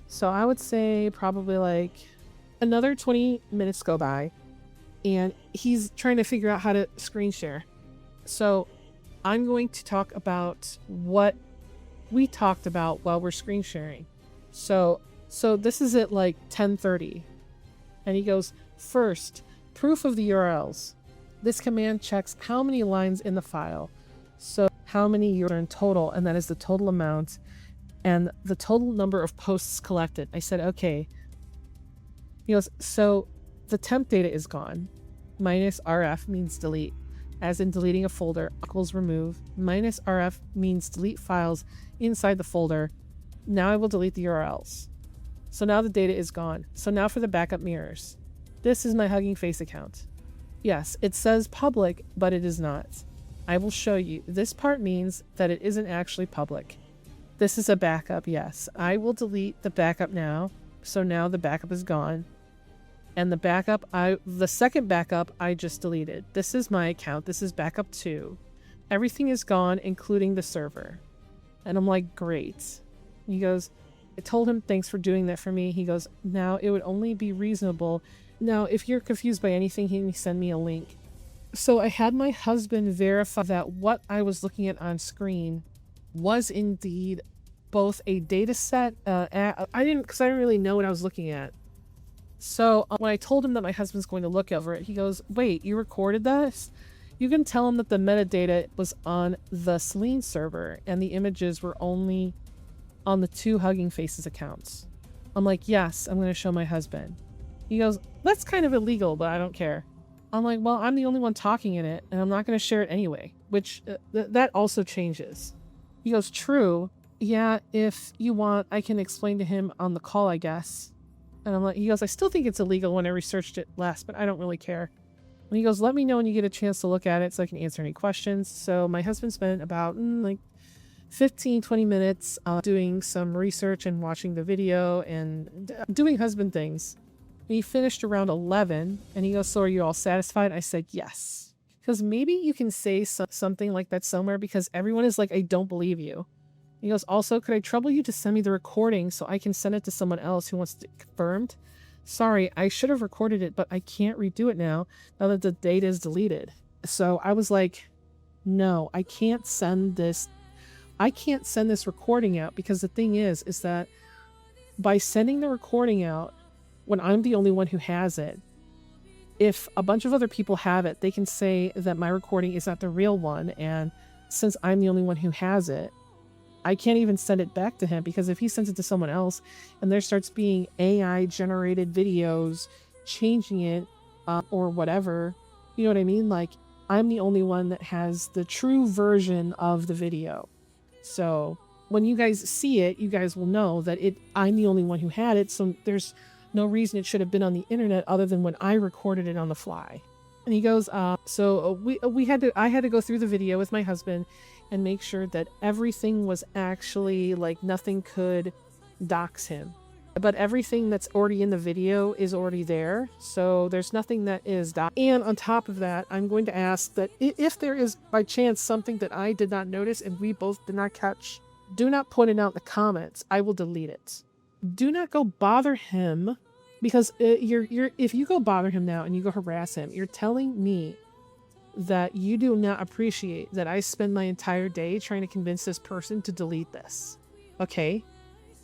So I would say probably like another 20 minutes go by, and he's trying to figure out how to screen share. So I'm going to talk about what we talked about while we're screen sharing. So this is at like 10:30. And he goes, first, proof of the URLs. This command checks how many lines in the file. So how many are in total, and that is the total amount and the total number of posts collected. I said, okay. He goes, so the temp data is gone. Minus RF means delete, as in deleting a folder equals remove. Minus RF means delete files inside the folder. Now I will delete the URLs. So now the data is gone. So now for the backup mirrors. This is my Hugging Face account. Yes, it says public, but it is not. I will show you. This part means that it isn't actually public. This is a backup, yes. I will delete the backup now. So now the backup is gone. And the second backup I just deleted. This is my account. This is backup 2. Everything is gone, including the server. And I'm like, great. He goes, I told him, thanks for doing that for me. He goes, now it would only be reasonable. Now, if you're confused by anything, he can send me a link. So I had my husband verify that what I was looking at on screen was indeed both a data set. I didn't, because I didn't really know what I was looking at. So when I told him that my husband's going to look over it, he goes, wait, you recorded this? You can tell him that the metadata was on the Celine server and the images were only on the 2 Hugging Faces accounts. I'm like, yes, I'm going to show my husband. He goes, that's kind of illegal, but I don't care. I'm like, well, I'm the only one talking in it and I'm not going to share it anyway, which that also changes. He goes, true. Yeah, if you want, I can explain to him on the call, I guess. And I'm like, he goes, I still think it's illegal when I researched it last, but I don't really care. And he goes, let me know when you get a chance to look at it so I can answer any questions. So my husband spent about like 15-20 minutes doing some research and watching the video and doing husband things. He finished around 11 and he goes, so are you all satisfied? I said, yes. Because maybe you can say something like that somewhere because everyone is like, I don't believe you. He goes, also, could I trouble you to send me the recording so I can send it to someone else who wants it confirmed? Sorry, I should have recorded it, but I can't redo it now that the data is deleted. So I was like, no, I can't send this. I can't send this recording out because the thing is that by sending the recording out, when I'm the only one who has it, if a bunch of other people have it, they can say that my recording is not the real one. And since I'm the only one who has it, I can't even send it back to him because if he sends it to someone else and there starts being AI generated videos changing it or whatever, you know what I mean? Like, I'm the only one that has the true version of the video. So when you guys see it, you guys will know that I'm the only one who had it. So there's no reason it should have been on the internet other than when I recorded it on the fly. And he goes, I had to go through the video with my husband and make sure that everything was actually like nothing could dox him. But everything that's already in the video is already there. So there's nothing that is doxed. And on top of that, I'm going to ask that if there is by chance something that I did not notice and we both did not catch, do not put it out in the comments. I will delete it. Do not go bother him because if you go bother him now and you go harass him, you're telling me that you do not appreciate that I spend my entire day trying to convince this person to delete this. Okay?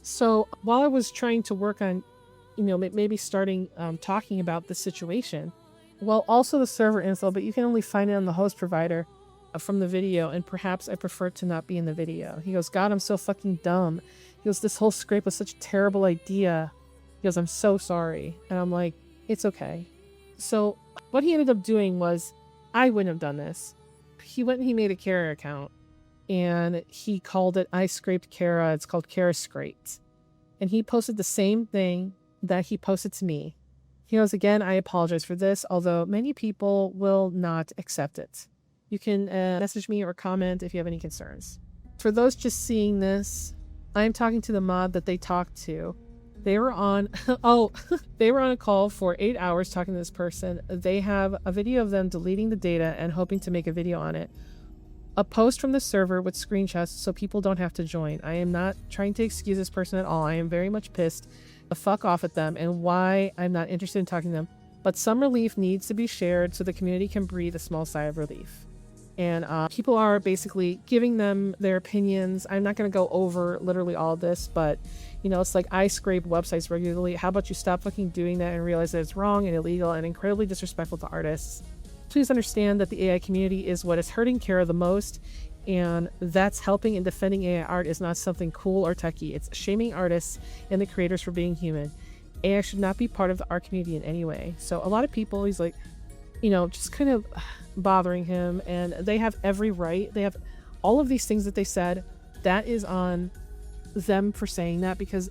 So while I was trying to work on, maybe starting talking about the situation, well, also the server info, but you can only find it on the host provider from the video, and perhaps I prefer to not be in the video. He goes, God, I'm so fucking dumb. He goes, this whole scrape was such a terrible idea. He goes, I'm so sorry. And I'm like, it's okay. So what he ended up doing was, I wouldn't have done this. He went and he made a Cara account and he called it I Scraped Cara. It's called Cara Scraped. And he posted the same thing that he posted to me. He goes, again, I apologize for this, although many people will not accept it. You can message me or comment if you have any concerns. For those just seeing this, I'm talking to the mod that they talked to. They were on, they were on a call for 8 hours talking to this person. They have a video of them deleting the data and hoping to make a video on it. A post from the server with screenshots so people don't have to join. I am not trying to excuse this person at all. I am very much pissed the fuck off at them and why I'm not interested in talking to them. But some relief needs to be shared so the community can breathe a small sigh of relief. And people are basically giving them their opinions. I'm not going to go over literally all of this, but it's like I scrape websites regularly. How about you stop fucking doing that and realize that it's wrong and illegal and incredibly disrespectful to artists. Please understand that the AI community is what is hurting Cara the most, and that's helping and defending AI art is not something cool or techie. It's shaming artists and the creators for being human. AI should not be part of the art community in any way. So a lot of people, he's like, just kind of bothering him, and they have every right. They have all of these things that they said. That is on them for saying that because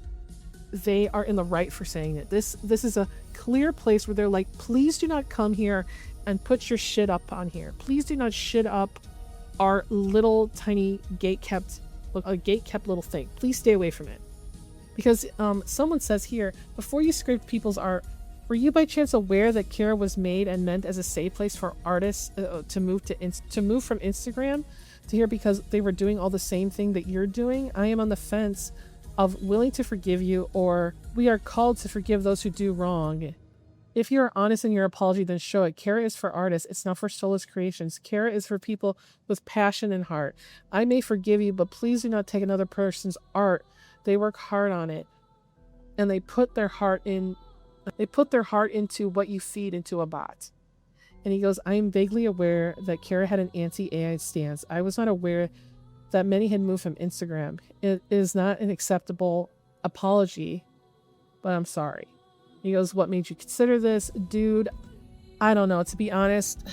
they are in the right for saying it. This is a clear place where they're like, please do not come here and put your shit up on here. Please do not shit up our little tiny gate-kept little thing. Please stay away from it. Because someone says here, before you scraped people's art, were you by chance aware that Cara was made and meant as a safe place for artists to move from Instagram to here because they were doing all the same thing that you're doing? I am on the fence of willing to forgive you, or we are called to forgive those who do wrong. If you're honest in your apology, then show it. Cara is for artists. It's not for soulless creations. Cara is for people with passion and heart. I may forgive you, but please do not take another person's art. They work hard on it, and they put their heart into what you feed into a bot. And he goes, I am vaguely aware that Cara had an anti-AI stance. I was not aware that many had moved from Instagram. It is not an acceptable apology, but I'm sorry. He goes, what made you consider this? Dude, I don't know. To be honest,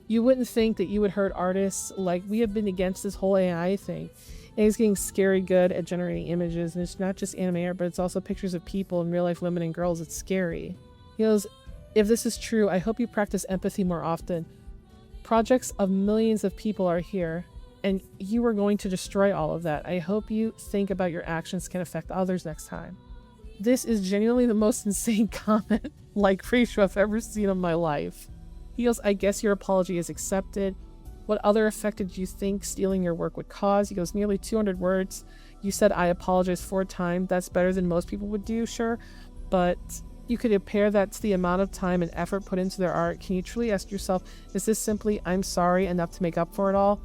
you wouldn't think that you would hurt artists. Like, we have been against this whole AI thing. And he's getting scary good at generating images. And it's not just anime art, but it's also pictures of people and real life women and girls. It's scary. He goes, if this is true, I hope you practice empathy more often. Projects of millions of people are here, and you are going to destroy all of that. I hope you think about your actions can affect others next time. This is genuinely the most insane comment, like, pretty sure I've ever seen in my life. He goes, I guess your apology is accepted. What other effect did you think stealing your work would cause? He goes, nearly 200 words. You said I apologize 4 times. That's better than most people would do, sure. But you could compare that to the amount of time and effort put into their art. Can you truly ask yourself, is this simply, I'm sorry, enough to make up for it all?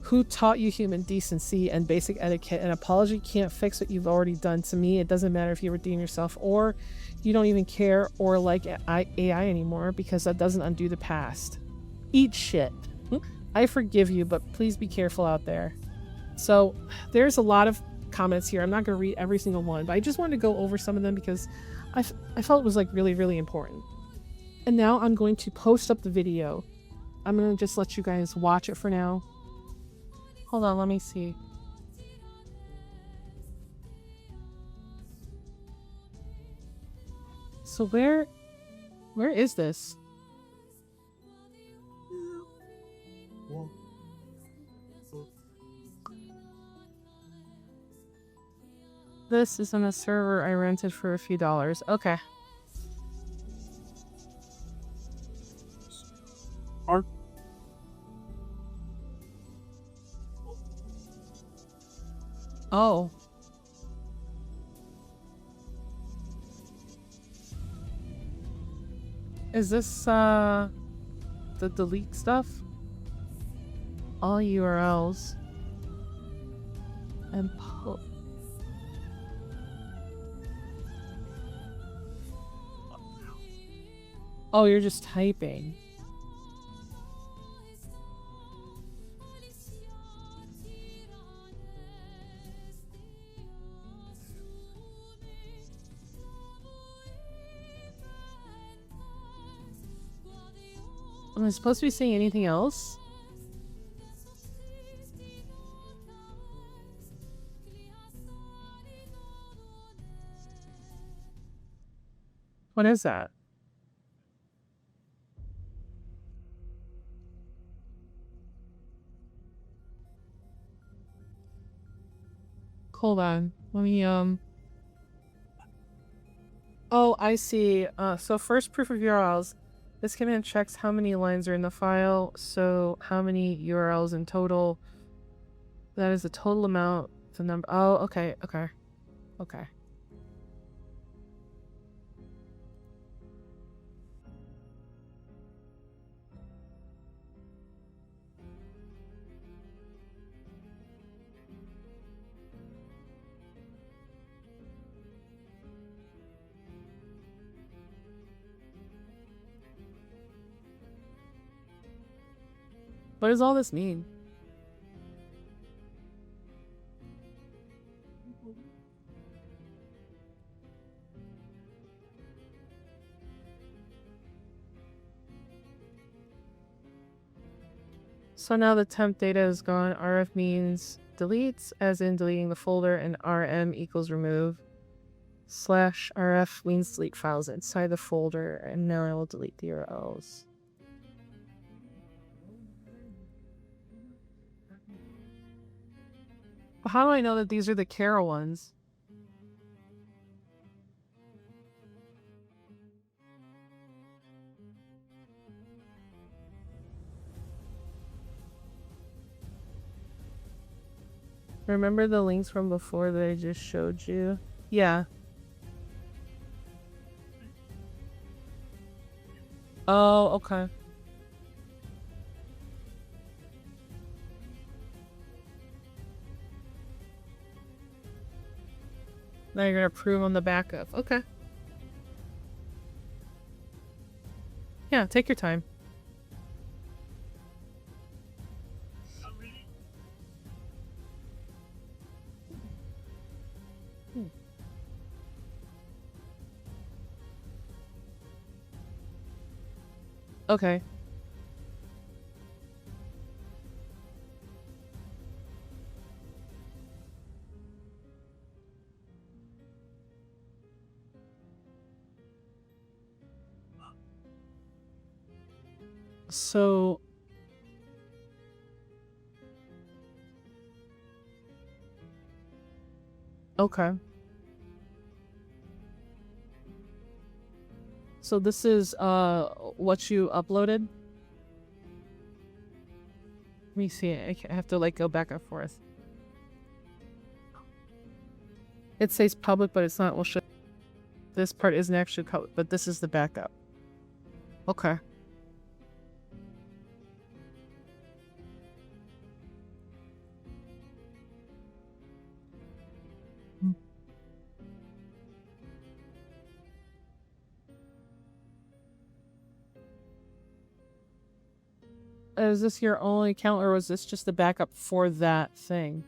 Who taught you human decency and basic etiquette? An apology can't fix what you've already done. To me, it doesn't matter if you redeem yourself or you don't even care or like AI anymore, because that doesn't undo the past. Eat shit. I forgive you, but please be careful out there. So there's a lot of comments here. I'm not going to read every single one, but I just wanted to go over some of them because I felt it was like really, really important. And now I'm going to post up the video. I'm going to just let you guys watch it for now. Hold on, let me see. So where is this? This is on a server I rented for a few dollars. Okay. Oh. Is this the delete stuff? All URLs and oh, you're just typing. Am I supposed to be saying anything else? What is that? Hold on. Let me oh, I see. So first proof of URLs. This command checks how many lines are in the file, so how many URLs in total. That is the total amount, the number. Oh, okay. What does all this mean? So now the temp data is gone. RF means deletes, as in deleting the folder, and RM equals remove. /RF means delete files inside the folder, and now I will delete the URLs. But how do I know that these are the Cara ones? Remember the links from before that I just showed you? Yeah. Oh, okay. Now you're gonna approve on the backup. Okay. Yeah, take your time. Hmm. Okay. So, okay. So this is what you uploaded? Let me see. I have to like go back and forth. It says public, but it's not. Well, this part isn't actually public, but this is the backup. Okay. Is this your only account, or was this just the backup for that thing?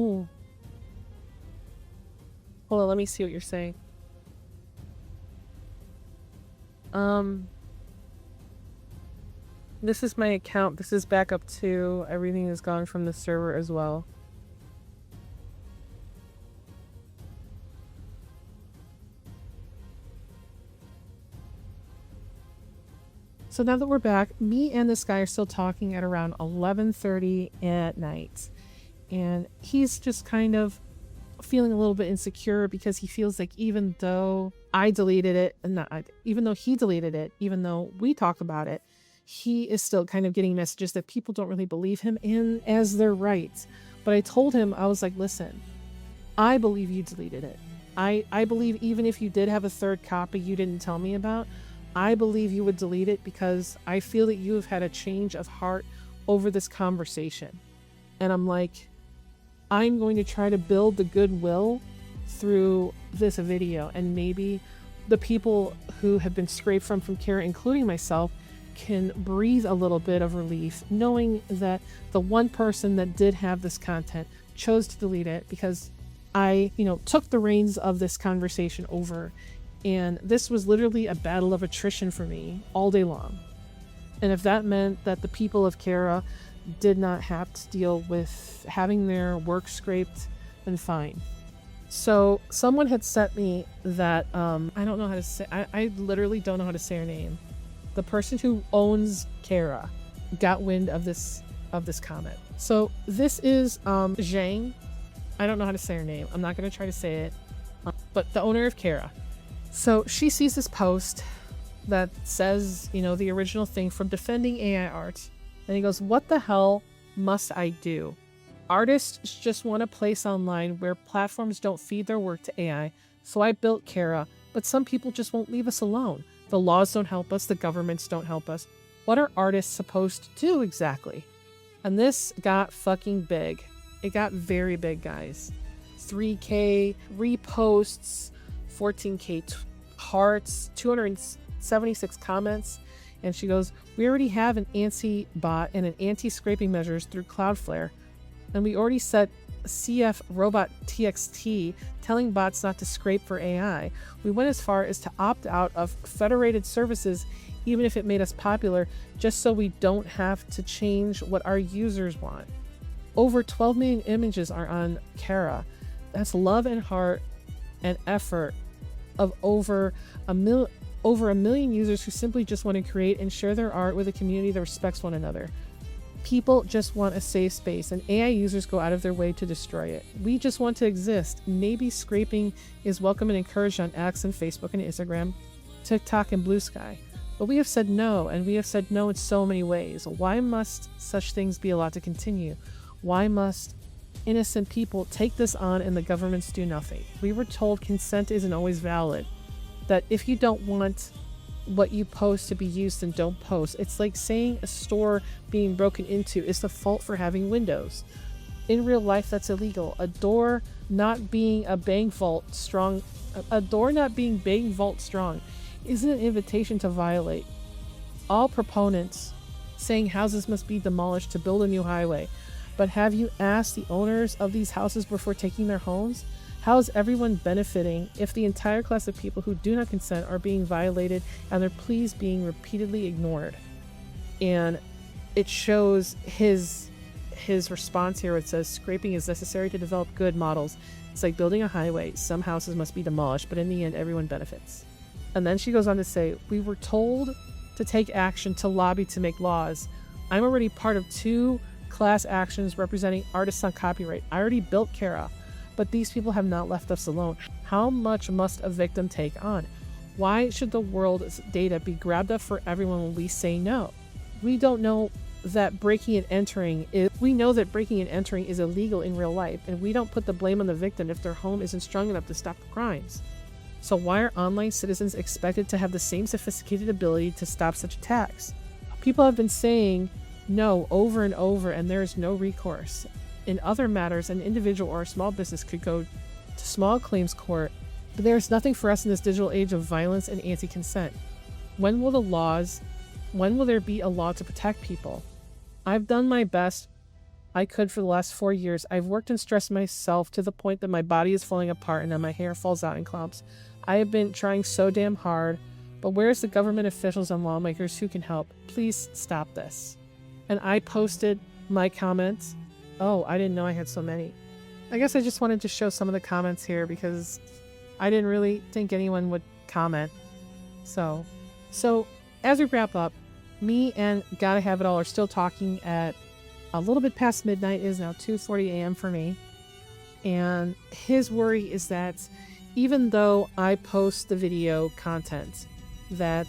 Oh, hold on. Let me see what you're saying. This is my account. This is backup too. Everything is gone from the server as well. So now that we're back, me and this guy are still talking at around 11:30 at night. And he's just kind of feeling a little bit insecure because he feels like even though I deleted it, and not even though he deleted it, even though we talked about it, he is still kind of getting messages that people don't really believe him in as their rights. But I told him, I was like, listen, I believe you deleted it. I believe even if you did have a third copy you didn't tell me about, I believe you would delete it because I feel that you have had a change of heart over this conversation. And I'm like, I'm going to try to build the goodwill through this video, and maybe the people who have been scraped from Cara, including myself, can breathe a little bit of relief knowing that the one person that did have this content chose to delete it because I, took the reins of this conversation over, and this was literally a battle of attrition for me all day long. And if that meant that the people of Cara did not have to deal with having their work scraped, then fine. So someone had sent me that I don't know how to say, I literally don't know how to say her name. The person who owns Cara got wind of this comment. So this is Zhang. I don't know how to say her name. I'm not going to try to say it, but the owner of Cara. So she sees this post that says, the original thing from Defending AI Art. And he goes, what the hell must I do? Artists just want a place online where platforms don't feed their work to AI, so I built Cara, but some people just won't leave us alone. The laws don't help us, the governments don't help us. What are artists supposed to do exactly? And this got fucking big. It got very big, guys. 3K reposts, 14K hearts, 276 comments. And she goes, we already have an anti-bot and an anti-scraping measures through Cloudflare. And we already set CF robot TXT telling bots not to scrape for AI. We went as far as to opt out of federated services, even if it made us popular, just so we don't have to change what our users want. Over 12 million images are on Cara. That's love and heart and effort of over over 1 million users who simply just want to create and share their art with a community that respects one another. People just want a safe space, and AI users go out of their way to destroy it. We just want to exist. Maybe scraping is welcome and encouraged on X and Facebook and Instagram, TikTok and Blue Sky. But we have said no, and we have said no in so many ways. Why must such things be allowed to continue? Why must innocent people take this on and the governments do nothing? We were told consent isn't always valid, that if you don't want what you post to be used, then don't post. It's like saying a store being broken into is the fault for having windows. In real life, that's illegal. A door not being bang vault strong isn't an invitation to violate. All proponents saying houses must be demolished to build a new highway. But have you asked the owners of these houses before taking their homes? How is everyone benefiting if the entire class of people who do not consent are being violated and their pleas being repeatedly ignored? And it shows his response here. It says, scraping is necessary to develop good models. It's like building a highway. Some houses must be demolished, but in the end, everyone benefits. And then she goes on to say, we were told to take action to lobby to make laws. I'm already part of 2 class actions representing artists on copyright. I already built Cara, but these people have not left us alone. How much must a victim take on? Why should the world's data be grabbed up for everyone when we say no? We know that breaking and entering is illegal in real life, and we don't put the blame on the victim if their home isn't strong enough to stop the crimes. So why are online citizens expected to have the same sophisticated ability to stop such attacks? People have been saying no over and over, and there is no recourse. In other matters, an individual or a small business could go to small claims court, but there is nothing for us in this digital age of violence and anti-consent. When will there be a law to protect people? I've done my best I could for the last 4 years. I've worked and stressed myself to the point that my body is falling apart and then my hair falls out in clumps. I have been trying so damn hard, but where's the government officials and lawmakers who can help? Please stop this. And I posted my comments. Oh, I didn't know I had so many. I guess I just wanted to show some of the comments here because I didn't really think anyone would comment. So as we wrap up, me and Gotta Have It All are still talking at a little bit past midnight. It is now 2:40 a.m. for me. And his worry is that even though I post the video content that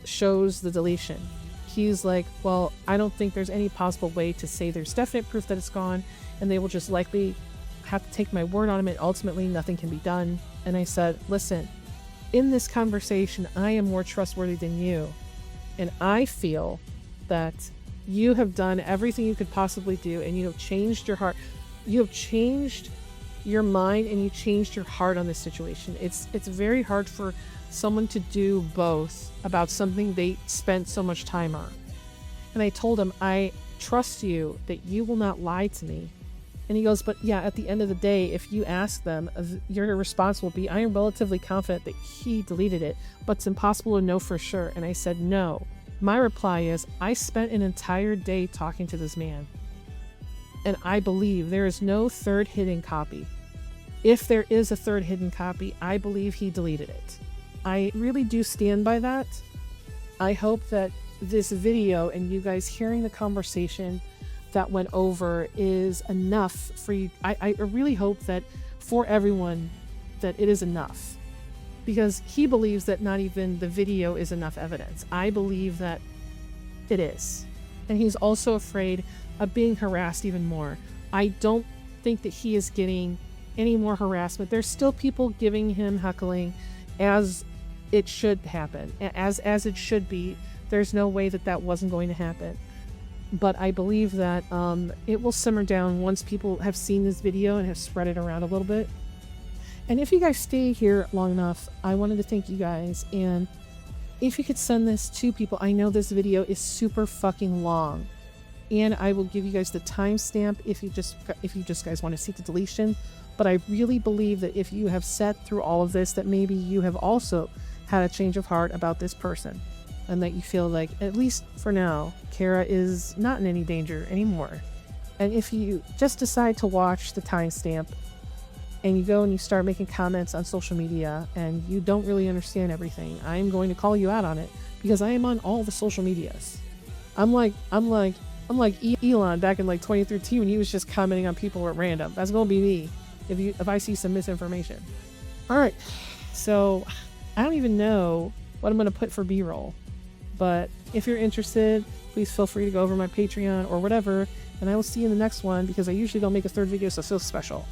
shows the deletion, he's like, well, I don't think there's any possible way to say there's definite proof that it's gone, and they will just likely have to take my word on it. Ultimately, nothing can be done. And I said, listen, in this conversation, I am more trustworthy than you. And I feel that you have done everything you could possibly do, and you have changed your heart. You have changed your mind, and you changed your heart on this situation. It's very hard for someone to do both about something they spent so much time on. And I told him, I trust you that you will not lie to me. And he goes, but yeah, at the end of the day, if you ask them, your response will be, I am relatively confident that he deleted it, but it's impossible to know for sure. And I said, no. My reply is, I spent an entire day talking to this man, and I believe there is no third hidden copy. If there is a third hidden copy, I believe he deleted it. I really do stand by that. I hope that this video and you guys hearing the conversation that went over is enough for you. I really hope that for everyone that it is enough, because he believes that not even the video is enough evidence. I believe that it is. And he's also afraid of being harassed even more. I don't think that he is getting any more harassment. There's still people giving him heckling as it should happen, as it should be. There's no way that wasn't going to happen. But I believe that it will simmer down once people have seen this video and have spread it around a little bit. And if you guys stay here long enough, I wanted to thank you guys. And if you could send this to people, I know this video is super fucking long, and I will give you guys the timestamp if you just guys want to see the deletion. But I really believe that if you have sat through all of this, that maybe you have also had a change of heart about this person, and that you feel like, at least for now, Cara is not in any danger anymore. And if you just decide to watch the timestamp, and you go and you start making comments on social media and you don't really understand everything, I'm going to call you out on it because I am on all the social medias. I'm like Elon back in like 2013 when he was just commenting on people at random. That's gonna be me if I see some misinformation. All right, so I don't even know what I'm gonna put for B-roll, but if you're interested, please feel free to go over my Patreon or whatever, and I will see you in the next one because I usually don't make a third video, so feel special.